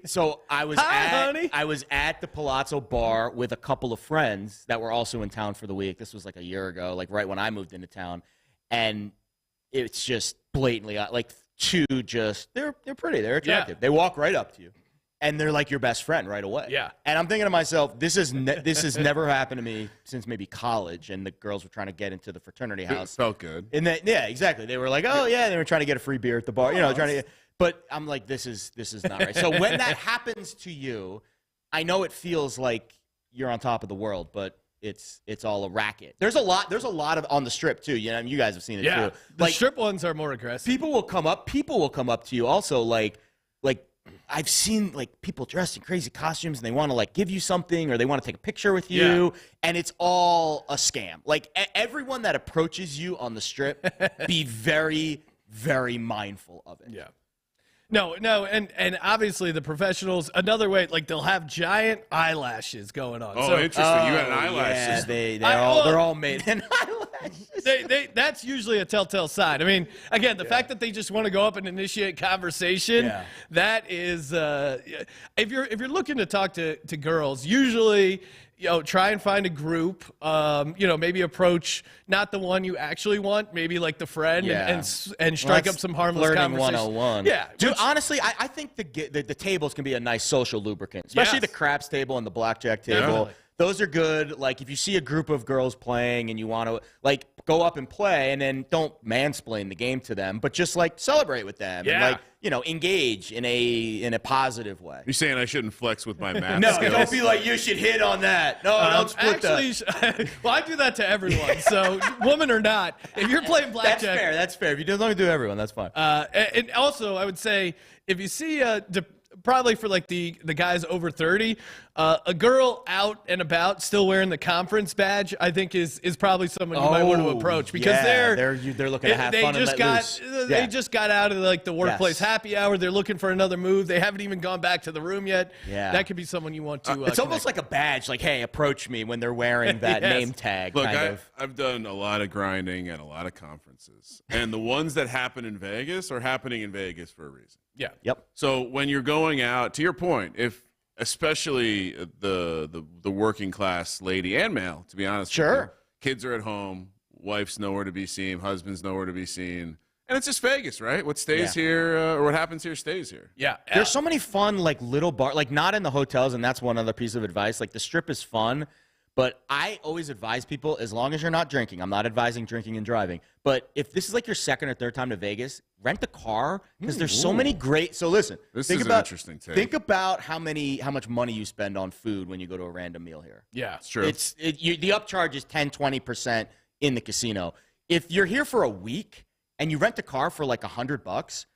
So I was Hi, honey. I was at the Palazzo bar with a couple of friends that were also in town for the week. This was like a year ago, like right when I moved into town, and it's just blatantly like they're pretty, they're attractive. Yeah. They walk right up to you, and they're like your best friend right away. Yeah. And I'm thinking to myself, this has never happened to me since maybe college, and the girls were trying to get into the fraternity It house. felt good. And that, yeah, exactly. They were like, oh yeah, they were trying to get a free beer at the bar, trying to. But I'm like, this is not right. So when that happens to you, I know it feels like you're on top of the world, but it's all a racket. There's a lot of on the strip too. You guys have seen it Yeah, too. the Like strip ones are more aggressive. people will come up to you also like I've seen like people dressed in crazy costumes and they want to like give you something or they want to take a picture with you, and it's all a scam. Like everyone that approaches you on the strip, be very, very mindful of it. Yeah. No, and obviously the professionals, another way, like they'll have giant eyelashes going on. Oh, so interesting. You had an eyelash Yeah, system. they're all made in eyelashes. that's usually a telltale sign. I mean, again, the fact that they just want to go up and initiate conversation, Yeah. that is, if you're looking to talk to girls, usually, try and find a group, maybe approach not the one you actually want, maybe like the friend and strike up some harmless Flirting conversation. 101. Yeah. Dude, honestly, I think the tables can be a nice social lubricant, especially Yes. the craps table and the blackjack table. Definitely. those are good. Like if you see a group of girls playing and you want to like go up and play, and then don't mansplain the game to them, but just like celebrate with them and like engage in a positive way. You're saying I shouldn't flex with my math No, skills? don't be like you should hit on that. No, don't split that. Well, I do that to everyone. So woman or not, if you're playing blackjack, That's fair. That's fair. If you don't want to do everyone, that's fine. and also I would say if you see probably for like the guys over 30, a girl out and about still wearing the conference badge, I think is probably someone you might want to approach because they're looking to have fun and let loose. They just got out of like the workplace happy hour. They're looking for another move. They haven't even gone back to the room yet. Yeah, that could be someone you want to. It's almost like a badge, like hey, approach me when they're wearing that name tag. Look, kind of. I've done a lot of grinding at a lot of conferences, and the ones that happen in Vegas are happening in Vegas for a reason. Yeah. Yep. So when you're going out, to your point, if especially the working class lady and male, to be honest, with you, kids are at home, wife's nowhere to be seen, husband's nowhere to be seen, and it's just Vegas, right? What stays here or what happens here stays here. Yeah. There's so many fun like little bar, like not in the hotels, and that's one other piece of advice. Like the Strip is fun. But I always advise people, as long as you're not drinking, I'm not advising drinking and driving, but if this is like your second or third time to Vegas, rent a car because there's so many great. So listen, This think is an about, interesting take. Think about how much money you spend on food when you go to a random meal here. Yeah. It's true. The upcharge is 10, 20% in the casino. If you're here for a week and you rent a car for like $100,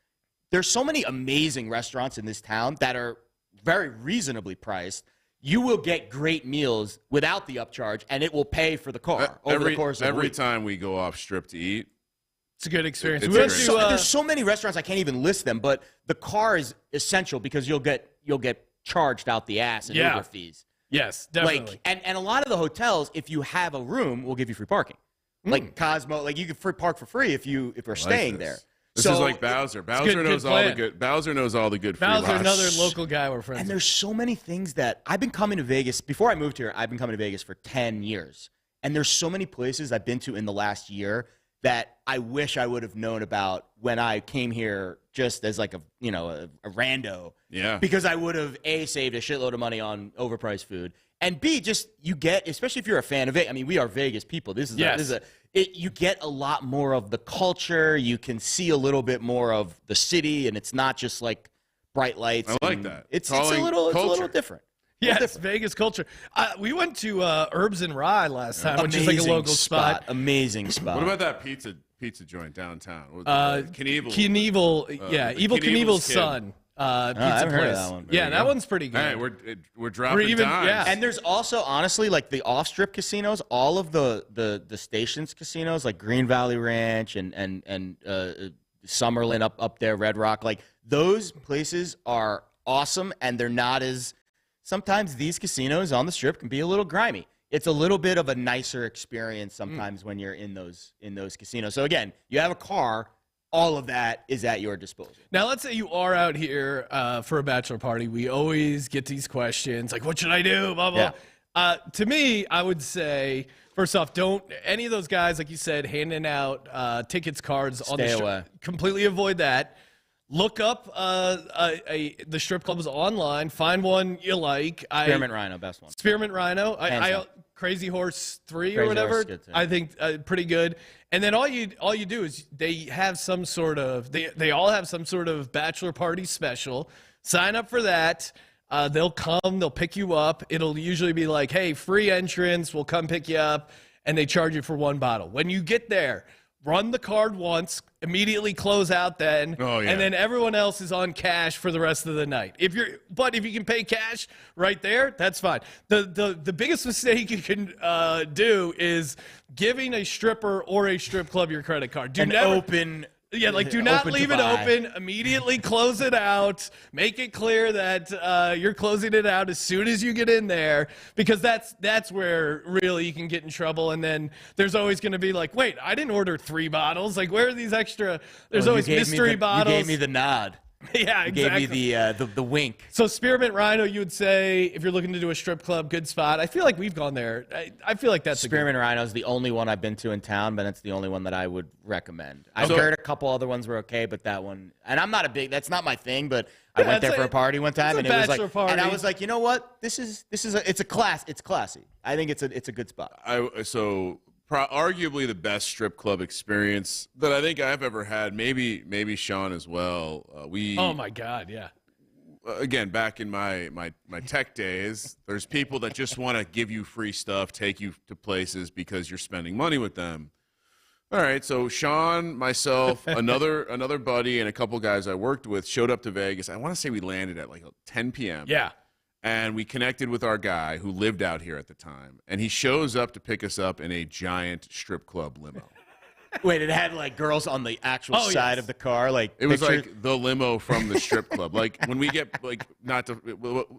there's so many amazing restaurants in this town that are very reasonably priced. You will get great meals without the upcharge, and it will pay for the car over the course of a every week. time we go off Strip to eat. It's a good experience. It's We went great. to, There's so many restaurants I can't even list them, but the car is essential because you'll get charged out the ass in Uber fees. Yes, definitely. Like and a lot of the hotels, if you have a room, will give you free parking. Like Cosmo, like you can park for free if we're staying there. This is like Bowser. Bowser knows all the good. Bowser knows all the good free Bowser, rides. another local guy we're friends And with. there's so many things that I've been coming to Vegas. Before I moved here, I've been coming to Vegas for 10 years. And there's so many places I've been to in the last year that I wish I would have known about when I came here just as like a rando. Yeah. Because I would have A, saved a shitload of money on overpriced food. And B, just you get, especially if you're a fan of it. I mean, we are Vegas people. You get a lot more of the culture. You can see a little bit more of the city, and it's not just like bright lights. I like that. It's a little different. Yes, Vegas culture. We went to Herbs and Rye last time, which is like a local spot. Amazing spot. What about that pizza joint downtown? Knievel. Evil Knievel's kid. son. Pizza I haven't place. heard of that one. Yeah, that one's pretty good. Hey, we're dropping dimes. And there's also, honestly, like the off-strip casinos, all of the stations casinos, like Green Valley Ranch and Summerlin up there, Red Rock, like those places are awesome, and they're not as. Sometimes these casinos on the Strip can be a little grimy. It's a little bit of a nicer experience sometimes when you're in those casinos. So again, you have a car. All of that is at your disposal. Now, let's say you are out here for a bachelor party. We always get these questions like, what should I do? Blah, blah. Yeah. To me, I would say, first off, don't any of those guys, like you said, handing out tickets, cards on the Stay strip. away. Completely avoid that. Look up the strip clubs online. Find one you like. Spearmint Rhino, best one. Spearmint Rhino. Hands Crazy Horse 3 or Crazy whatever. Horse is good too. I think pretty good. And then all you do is they have some sort of they all have some sort of bachelor party special. Sign up for that. They'll come. They'll pick you up. It'll usually be like, hey, free entrance. We'll come pick you up, and they charge you for one bottle. When you get there, run the card once, immediately close out then, and then everyone else is on cash for the rest of the night. If you can pay cash right there, that's fine. The biggest mistake you can do is giving a stripper or a strip club your credit card. Do not leave it open. Immediately close it out. Make it clear that you're closing it out as soon as you get in there, because that's where really you can get in trouble. And then there's always going to be like, wait, I didn't order 3 bottles. Like, where are these extra? There's always mystery bottles. You gave me the nod. Yeah, He exactly. gave you the wink. So Spearmint Rhino, you would say, if you're looking to do a strip club, good spot. I feel like we've gone there. I feel like that's Spearmint Rhino is the only one I've been to in town, but it's the only one that I would recommend. I've heard a couple other ones were okay, but that one, and I'm not a big, that's not my thing, but I went there for a party one time, and it was like, party. and I was like, you know what? It's classy. I think it's a good spot. Arguably the best strip club experience that I think I've ever had. Maybe Sean as well. Oh my God, yeah. Again, back in my tech days, there's people that just want to give you free stuff, take you to places because you're spending money with them. All right, so Sean, myself, another buddy, and a couple guys I worked with showed up to Vegas. I want to say we landed at like 10 p.m. Yeah. And we connected with our guy who lived out here at the time. And he shows up to pick us up in a giant strip club limo. Wait, it had like girls on the actual side of the car, like it was like the limo from the strip club. Like when we get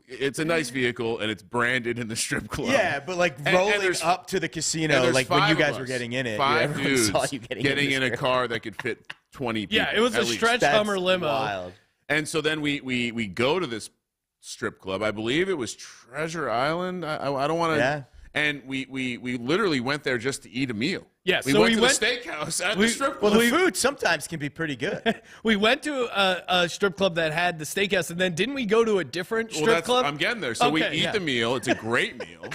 it's a nice vehicle and it's branded in the strip club. Yeah, but like rolling up to the casino, like when you guys were getting in it, five everyone dudes saw you getting in a car that could fit 20 people. Yeah, it was a stretch Hummer limo. Wild. And so then we go to this strip club. I believe it was Treasure Island. I don't want to. Yeah. And we literally went there just to eat a meal. Yeah, we so went to the steakhouse at the strip club. Well, the food sometimes can be pretty good. We went to a strip club that had the steakhouse, and then didn't we go to a different strip club? I'm getting there. So we Okay, eat yeah. the meal. It's a great meal.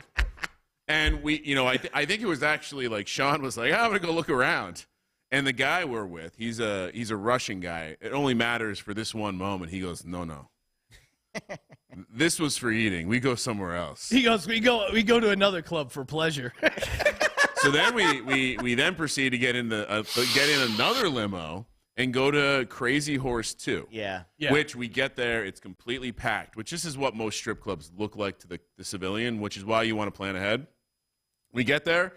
And I think it was actually like Sean was like, I'm going to go look around. And the guy we're with, he's a Russian guy. It only matters for this one moment. He goes, no. This was for eating. We go somewhere else. He goes, we go to another club for pleasure. So then we then proceed to get in another limo and go to Crazy Horse 2. Yeah. Which we get there, it's completely packed, which this is what most strip clubs look like to the civilian, which is why you want to plan ahead. We get there,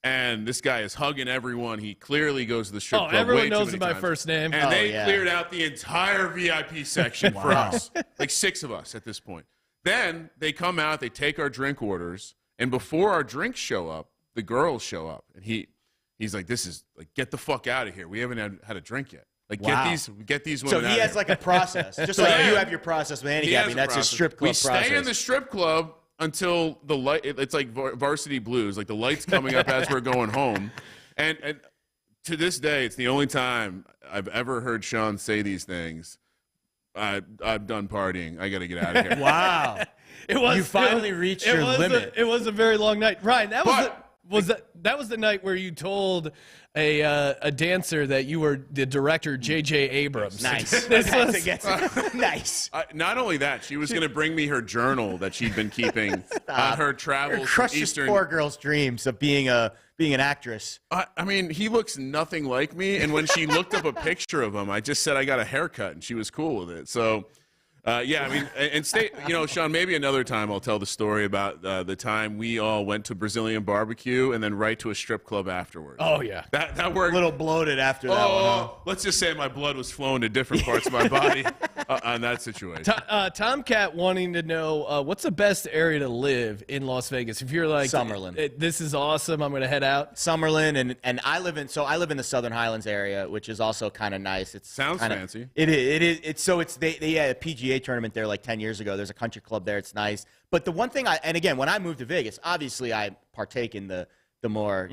and this guy is hugging everyone. He clearly goes to the strip club everyone way too knows many him by times. first name. And they cleared out the entire VIP section for us. Like 6 of us at this point. Then they come out, they take our drink orders, and before our drinks show up, the girls show up. And he's like, this is like, get the fuck out of here. We haven't had a drink yet. Like, get these women So out he of has here. like a process. Just like you have your process with handicapping. That's his strip club process. We stay in the strip club until the light, it's like Varsity Blues, like the light's coming up as we're going home. And to this day, it's the only time I've ever heard Sean say these things. I'm done partying. I got to get out of here. Wow. You finally reached your limit. It was a very long night. Ryan, that was the night where you told a dancer that you were the director, J.J. Abrams. Nice. Nice. Not only that, she was going to bring me her journal that she'd been keeping on her travels. Crushed this poor girl's dreams of being an actress. I mean, he looks nothing like me. And when she looked up a picture of him, I just said I got a haircut, and she was cool with it. So, yeah, I mean, and Sean, maybe another time I'll tell the story about the time we all went to Brazilian barbecue and then right to a strip club afterwards. Oh, yeah. That worked. A little bloated after that one. Huh? Let's just say my blood was flowing to different parts of my body on that situation. Tomcat wanting to know what's the best area to live in Las Vegas? If you're like Summerlin. This is awesome. I'm going to head out. Summerlin, and I live in the Southern Highlands area, which is also kind of nice. It sounds fancy. It is. It's they had a PGA tournament there like 10 years ago. There's a country club there. It's nice. But the one thing and again, when I moved to Vegas, obviously I partake in the more,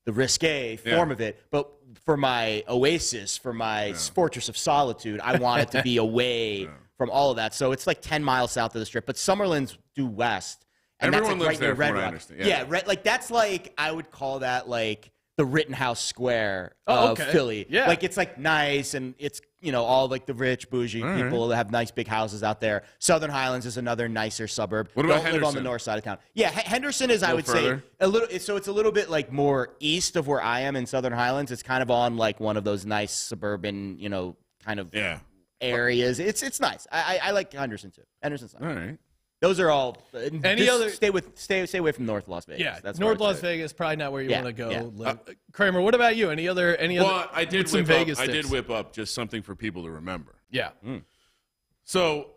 the risque form of it. But for my oasis, for my fortress of solitude, I wanted to be away from all of that. So it's like 10 miles south of the strip. But Summerlin's due west. And everyone that's lives like there, near Red from what I Rock. understand. Yeah, like that's like, I would call that like the Rittenhouse Square of Philly. Yeah. Like it's like nice, and it's, all like the rich bougie people that have nice big houses out there. Southern Highlands is another nicer suburb. What about Don't live on the Henderson? north side of town. Yeah, Henderson is, I would further? say, a little. So it's a little bit like more east of where I am in Southern Highlands. It's kind of on like one of those nice suburban, kind of areas. It's nice. I like Henderson too. Henderson's nice. All right. Those are all. Other? Stay away from North Las Vegas. Yeah, That's North where I'd Las say. Vegas, probably not where you Yeah, want to go. yeah. Kramer, what about you? Any other? Well, I did some whip Vegas up. I did tips? whip up just something for people to remember. Yeah. So,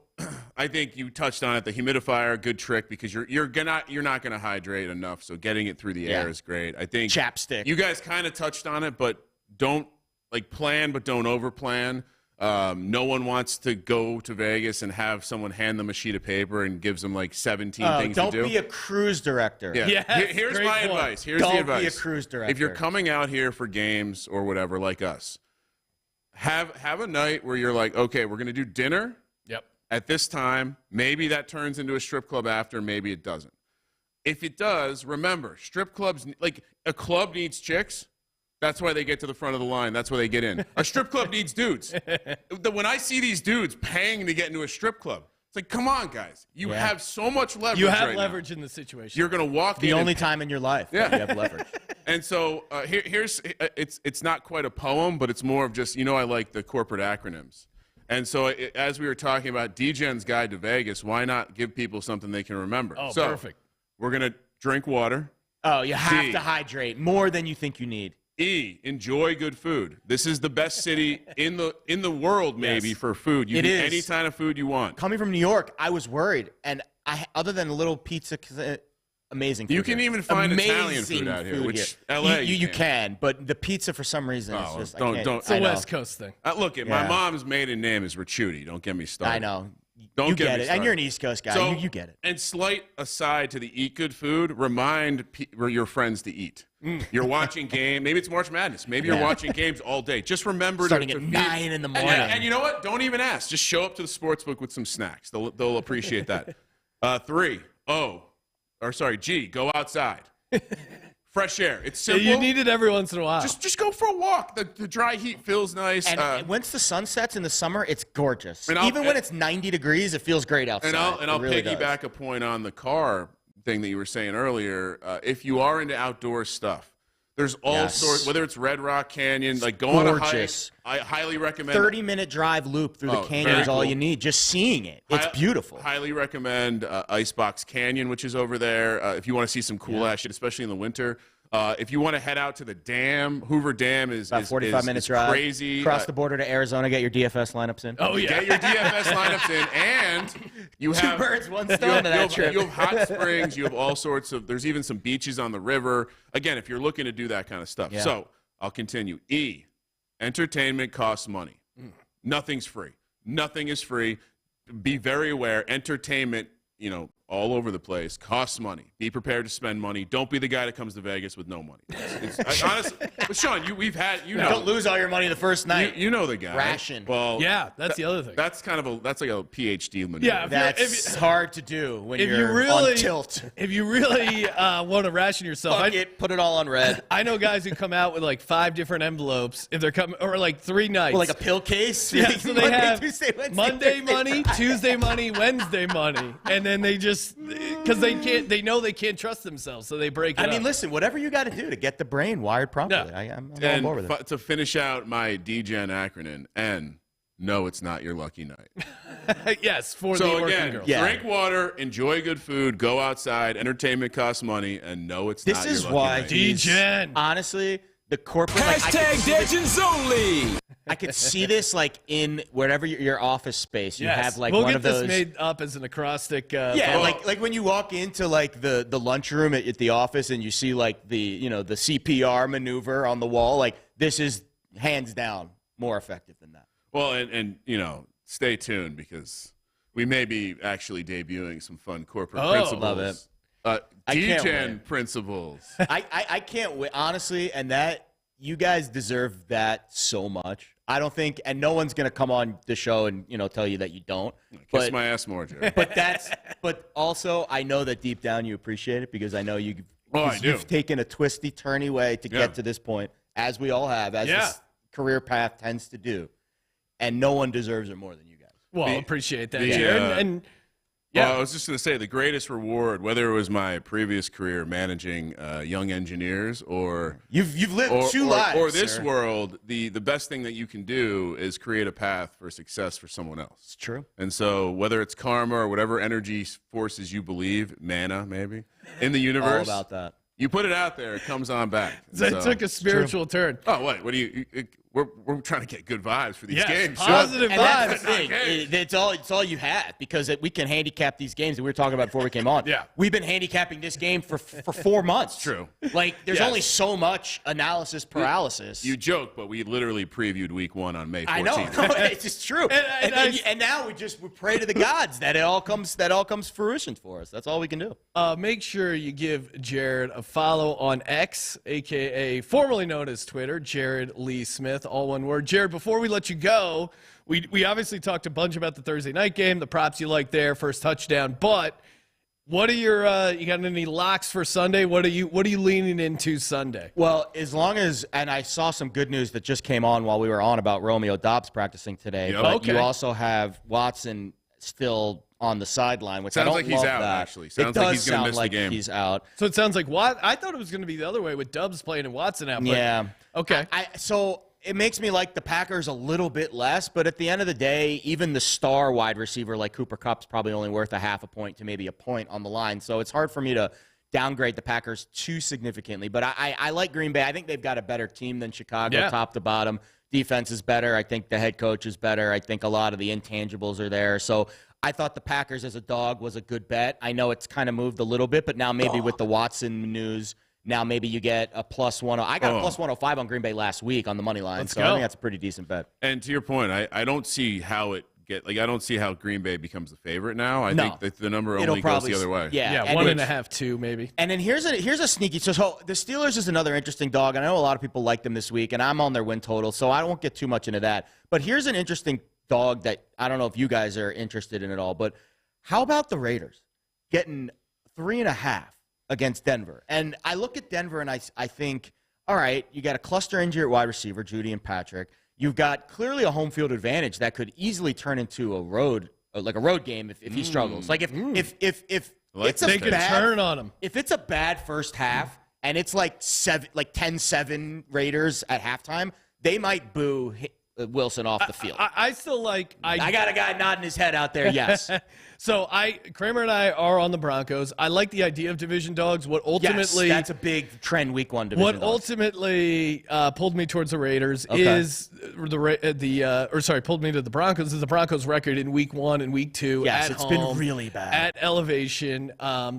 I think you touched on it. The humidifier, good trick because you're not gonna hydrate enough. So getting it through the air is great. I think Chapstick. You guys kind of touched on it, but don't plan, but don't over plan. No one wants to go to Vegas and have someone hand them a sheet of paper and gives them like 17 things to do. Don't be a cruise director. Yeah. Yes, Here's great my point. advice. Here's Don't the advice. be a cruise director. If you're coming out here for games or whatever, like us, have a night where you're like, okay, we're going to do dinner Yep. at this time. Maybe that turns into a strip club after. Maybe it doesn't. If it does, remember, strip clubs, like a club needs chicks. That's why they get to the front of the line. That's why they get in. A strip club needs dudes. When I see these dudes paying to get into a strip club, it's like, come on, guys. You have so much leverage. You have right leverage now. in the situation. You're going to walk The in only and time in your life that you have leverage. And so here's it's not quite a poem, but it's more of just, I like the corporate acronyms. And so as we were talking about Degen's Guide to Vegas, why not give people something they can remember? Oh, so perfect. We're going to drink water. Oh, you have D. to hydrate more than you think you need. E, enjoy good food. This is the best city in the world, maybe, Yes. for food. You It can is. eat any kind of food you want. Coming from New York, I was worried, and other than a little pizza, amazing. Food You can here. even find Italian Amazing food out here, food which here. LA you can't. can, but the pizza for some reason is Oh, just don't- I can't, don't- It's a I know. West Coast thing. Look, my Yeah. mom's maiden name is Ricciuti. Don't get me started. I know. Don't you get get me it, started. and you're an East Coast guy. So, you get it. And slight aside to the eat good food, remind your friends to eat. You're watching game. Maybe it's March Madness. Maybe you're Yeah. watching games all day. Just remember Starting to at feed- 9 in the And- morning. And, you know what? Don't even ask. Just show up to the sports book with some snacks. They'll appreciate that. G, go outside. Fresh air. It's simple. You need it every once in a while. Just go for a walk. The dry heat feels nice. And once the sun sets in the summer, it's gorgeous. And Even when it's 90 degrees, it feels great outside. And I'll It really does. piggyback a point on the car thing that you were saying earlier. If you are into outdoor stuff, there's all Yes. sorts. Whether it's Red Rock Canyon, like go on a hike. Gorgeous. I highly recommend. 30-minute drive loop through the Oh, canyon very is all cool. you need. Just seeing it, it's beautiful. Highly recommend Icebox Canyon, which is over there. If you want to see some cool ass shit, especially in the winter. If you want to head out to the dam, Hoover Dam is About 45-minute drive. crazy. Cross the border to Arizona, get your DFS lineups in. oh, yeah. Get your DFS lineups in, and you have birds, one you stone have- to you that have- trip. You have hot springs. You have all sorts of. There's even some beaches on the river. Again, if you're looking to do that kind of stuff. Yeah. So I'll continue. E, entertainment costs money. Nothing's free. Nothing is free. Be very aware. Entertainment, all over the place, costs money. Be prepared to spend money. Don't be the guy that comes to Vegas with no money. Honestly, but Sean, Don't lose all your money the first night. you know the guy. Ration. Well, Yeah, that's the other thing. That's like a PhD maneuver. Yeah, That's hard to do when if you're you really on tilt. If you really want to ration yourself, Fuck it, put it all on red. I know guys who come out with like 5 different envlops if they're coming, or like 3 nights. Or like a pill case. Yeah, so they Monday, have Tuesday, Wednesday, Monday Thursday, money, Friday. Tuesday money, Wednesday money, and then they just because they know they can't trust themselves, so they break it I mean, up. listen, whatever you got to do to get the brain wired properly. Yeah. I'm on And board with it. to finish out my Degen acronym, N, no, it's not your lucky night. Yes, for the So working again, girls. Yeah. drink water, enjoy good food, go outside. Entertainment costs money, and no, it's This not is your lucky why night. Degen. Honestly, the corporate like, Degens only. I could see this like in wherever your office space. You Yes. have like we'll one get of this those. made up as an acrostic. Yeah, photo. like when you walk into like the lunchroom at the office and you see like the the CPR maneuver on the wall. Like this is hands down more effective than that. Well, and stay tuned because we may be actually debuting some fun corporate Oh. principles. Love it. I can't Degen wait. principles. I can't wait, honestly, and that you guys deserve that so much. I don't think, and no one's gonna come on the show and tell you that you don't. Kiss But my ass more, Jerry. but also I know that deep down you appreciate it because I know you. Oh, I do. You've taken a twisty, turny way to Yeah. get to this point, as we all have, as Yeah. this career path tends to do, and no one deserves it more than you guys. well, the- appreciate that, the, Jared. uh, And yeah, Well, I was just going to say the greatest reward, whether it was my previous career managing young engineers or You've lived two lives, or this sir. world, the best thing that you can do is create a path for success for someone else. It's true. And so whether it's karma or whatever energy forces you believe, mana maybe, in the All universe, about that. you put it out there, it comes on back. that So- took a spiritual turn. Oh, what do you we're trying to get good vibes for these Yes, games. positive And that's the vibes. thing. It's all you have because we can handicap these games that we were talking about before we came on. Yeah. We've been handicapping this game for 4 months. True. Like, there's Yes. only so much analysis paralysis. You joke, but we literally previewed week 1 on May 14th. I know. It's just true. And now we pray to the gods that it all comes to fruition for us. That's all we can do. Make sure you give Jared a follow on X, a.k.a. formerly known as Twitter, Jared Lee Smith, all one word. Jared, before we let you go, we obviously talked a bunch about the Thursday night game, the props you like there, first touchdown. But what are your you got any locks for Sunday? What are you leaning into Sunday? Well, as long as, and I saw some good news that just came on while we were on about Romeo Doubs practicing today. Yep. But Okay. you also have Watson still on the sideline, which I Sounds don't like he's love out, that. actually. It Sounds does like he's gonna sound miss the like game. he's out. So it sounds like I thought it was going to be the other way with Dubs playing and Watson out. But, Yeah. Okay. So it makes me like the Packers a little bit less, but at the end of the day, even the star wide receiver like Cooper Kupp's probably only worth a half a point to maybe a point on the line. So it's hard for me to downgrade the Packers too significantly. But I like Green Bay. I think they've got a better team than Chicago, Yeah. top to bottom. Defense is better. I think the head coach is better. I think a lot of the intangibles are there. So I thought the Packers as a dog was a good bet. I know it's kind of moved a little bit, but now maybe with the Watson news, now maybe you get a +1. I got a +105 on Green Bay last week on the money line, so I go. think that's a pretty decent bet. And to your point, I don't see how I don't see how Green Bay becomes the favorite now. I think that the number only goes the other way. Yeah, yeah, 1.5, 2 maybe. And then here's a sneaky. So the Steelers is another interesting dog, and I know a lot of people like them this week, and I'm on their win total, so I won't get too much into that. But here's an interesting dog that I don't know if you guys are interested in at all, but how about the Raiders getting 3.5 against Denver? And I look at Denver and I think, all right, you got a cluster injury at wide receiver, Judy and Patrick. You've got clearly a home field advantage that could easily turn into a road game if he struggles. Like if it's a They could turn on him. if it's a bad first half and it's like 10-7 Raiders at halftime, they might boo Wilson off the field. I still like. I got a guy nodding his head out there. Yes. So Kramer and I are on the Broncos. I like the idea of division dogs. What ultimately Yes, that's a big trend week 1 division. What dogs. ultimately pulled me towards the Raiders Okay. is pulled me to the Broncos is the Broncos record in week 1 and week 2 Yes, at it's home, been really bad. at elevation.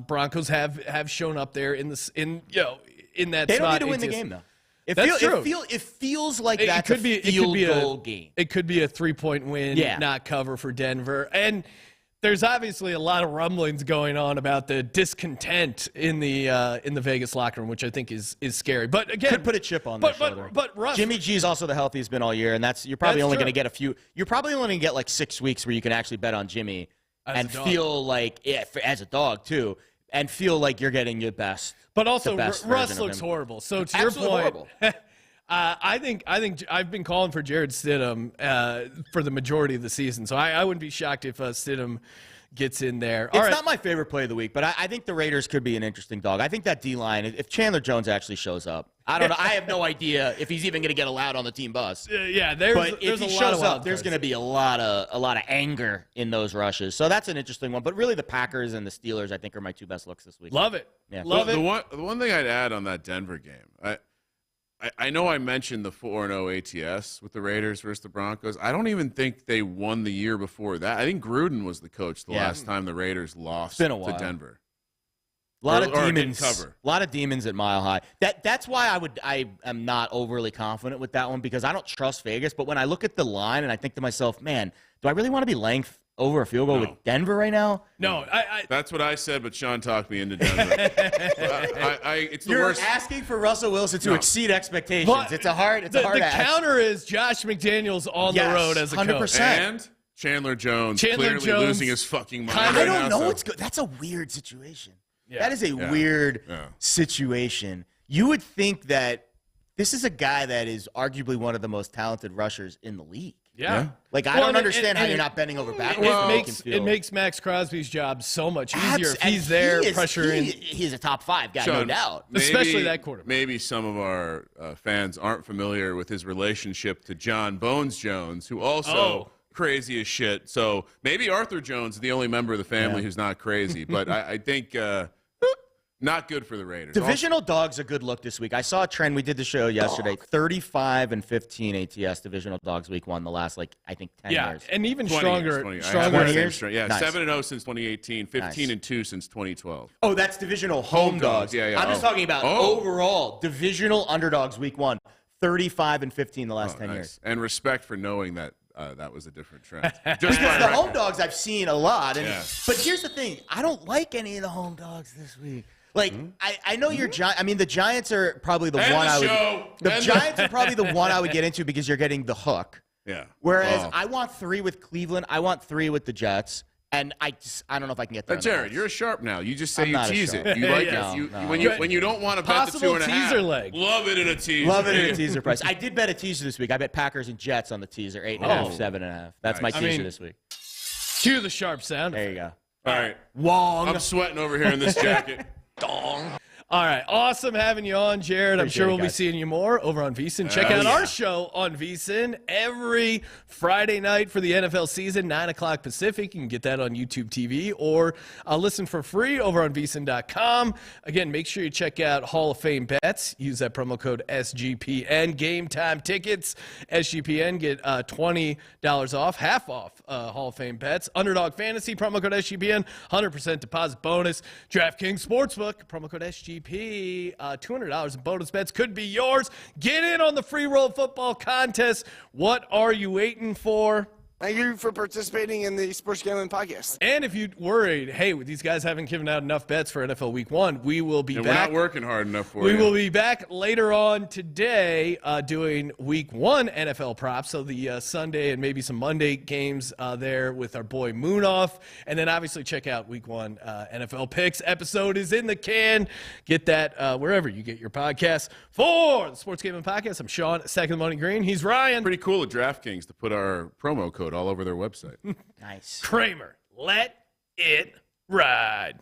Broncos have shown up there in that They spot. don't need to win the ATS. game though. It feels like that's a field goal game. It could be a 3-point win, Yeah. not cover for Denver. And there's obviously a lot of rumblings going on about the discontent in the Vegas locker room, which I think is scary. But again, Could put a chip on their shoulder. But Russ, Jimmy G's also the healthiest been all year, and you're probably That's only true. going to get a few. You're probably only going to get like 6 weeks where you can actually bet on Jimmy As a dog. feel like as a dog too, and feel like you're getting your best. But also, the best Russ version of looks him. horrible. So to Absolutely your point, horrible. I think I've been calling for Jared Stidham for the majority of the season. So I wouldn't be shocked if Stidham gets in there. It's not my favorite play of the week, but I think the Raiders could be an interesting dog. I think that D-line, if Chandler Jones actually shows up, I don't know. I have no idea if he's even going to get allowed on the team bus. Yeah, there's But if a he lot shows of up, wild there's cards. going to be a lot of anger in those rushes. So that's an interesting one. But really, the Packers and the Steelers, I think, are my 2 best looks this week. Love it. Yeah. Love it. The one thing I'd add on that Denver game, I know I mentioned the 4-0 ATS with the Raiders versus the Broncos. I don't even think they won the year before that. I think Gruden was the coach the last time the Raiders lost been a to while. Denver. A lot of Or didn't demons. cover. A lot of demons at Mile High. That's why I am not overly confident with that one because I don't trust Vegas. But when I look at the line and I think to myself, man, do I really want to be length over a field goal No. with Denver right now? No, That's what I said, but Sean talked me into Denver. It's the You're worst. asking for Russell Wilson to No. exceed expectations. But It's a hard the ask. counter is Josh McDaniels on Yes, the road as a 100%. coach. And Chandler Jones Chandler clearly Jones losing his fucking mind. kinda- I right don't now, know so- what's good. That's a weird situation. Yeah. That is a weird Yeah. situation. You would think that this is a guy that is arguably one of the most talented rushers in the league. Yeah. Like, I Well, don't and- understand how and you're it- not bending over backwards. It makes Max Crosby's job so much easier if And he's there he is- pressuring. He's a top 5 guy, no Sean, doubt. Especially that quarterback. Maybe some of our fans aren't familiar with his relationship to John Bones Jones, who also crazy as shit. So maybe Arthur Jones is the only member of the family who's not crazy. But I think Not good for the Raiders. Divisional dogs a good look this week. I saw a trend. We did the show yesterday. 35-15 ATS divisional dogs week 1. The last, I think 10 years. And even 20 stronger. years, 20. Stronger. 20 years? Yeah, Nice. 7-0 since 2018, 15-2 since 2012. Oh, that's divisional home dogs. Yeah. I'm just talking about overall divisional underdogs week 1. 35-15 the last 10 years. And respect for knowing that that was a different trend. Because the home dogs I've seen a lot. But here's the thing. I don't like any of the home dogs this week. I know you're the Giants are probably the one I would. The Giants are probably the one I would get into because you're getting the hook. Yeah. Whereas I want 3 with Cleveland. I want 3 with the Jets. And I don't know if I can get that. Jared, you're a sharp now. You just say you not a tease sharp. it. You like Yeah. it. When you don't want to bet the Possible 2.5. teaser leg. Love it in a teaser. Love it in a teaser price. I did bet a teaser this week. I bet Packers and Jets on the teaser, 8.5, 7.5. That's my teaser this week. Cue the sharp sound. There you go. All right. Wong. I'm sweating over here in this jacket. All right, awesome having you on, Jared. I'm sure we'll be seeing you more over on VSIN. Check out our show on VSIN every Friday night for the NFL season, 9 o'clock Pacific. You can get that on YouTube TV or listen for free over on VSIN.com. Again, make sure you check out Hall of Fame Bets. Use that promo code SGPN. Game time tickets, SGPN, get $20 off, half off Hall of Fame Bets. Underdog Fantasy, promo code SGPN, 100% deposit bonus. DraftKings Sportsbook, promo code SGPN. $200 in bonus bets could be yours. Get in on the free roll football contest. What are you waiting for? Thank you for participating in the Sports Gambling Podcast. And if you're worried, hey, these guys haven't given out enough bets for NFL Week 1, we will be back. We're not working hard enough for We you. will be back later on today doing Week 1 NFL props. So the Sunday and maybe some Monday games there with our boy Moonoff. And then obviously check out Week 1 NFL Picks. Episode is in the can. Get that wherever you get your podcasts. For the Sports Gambling Podcast, I'm Sean, Second Money Green. He's Ryan. Pretty cool at DraftKings to put our promo code all over their website. Nice. Kramer. Let it ride.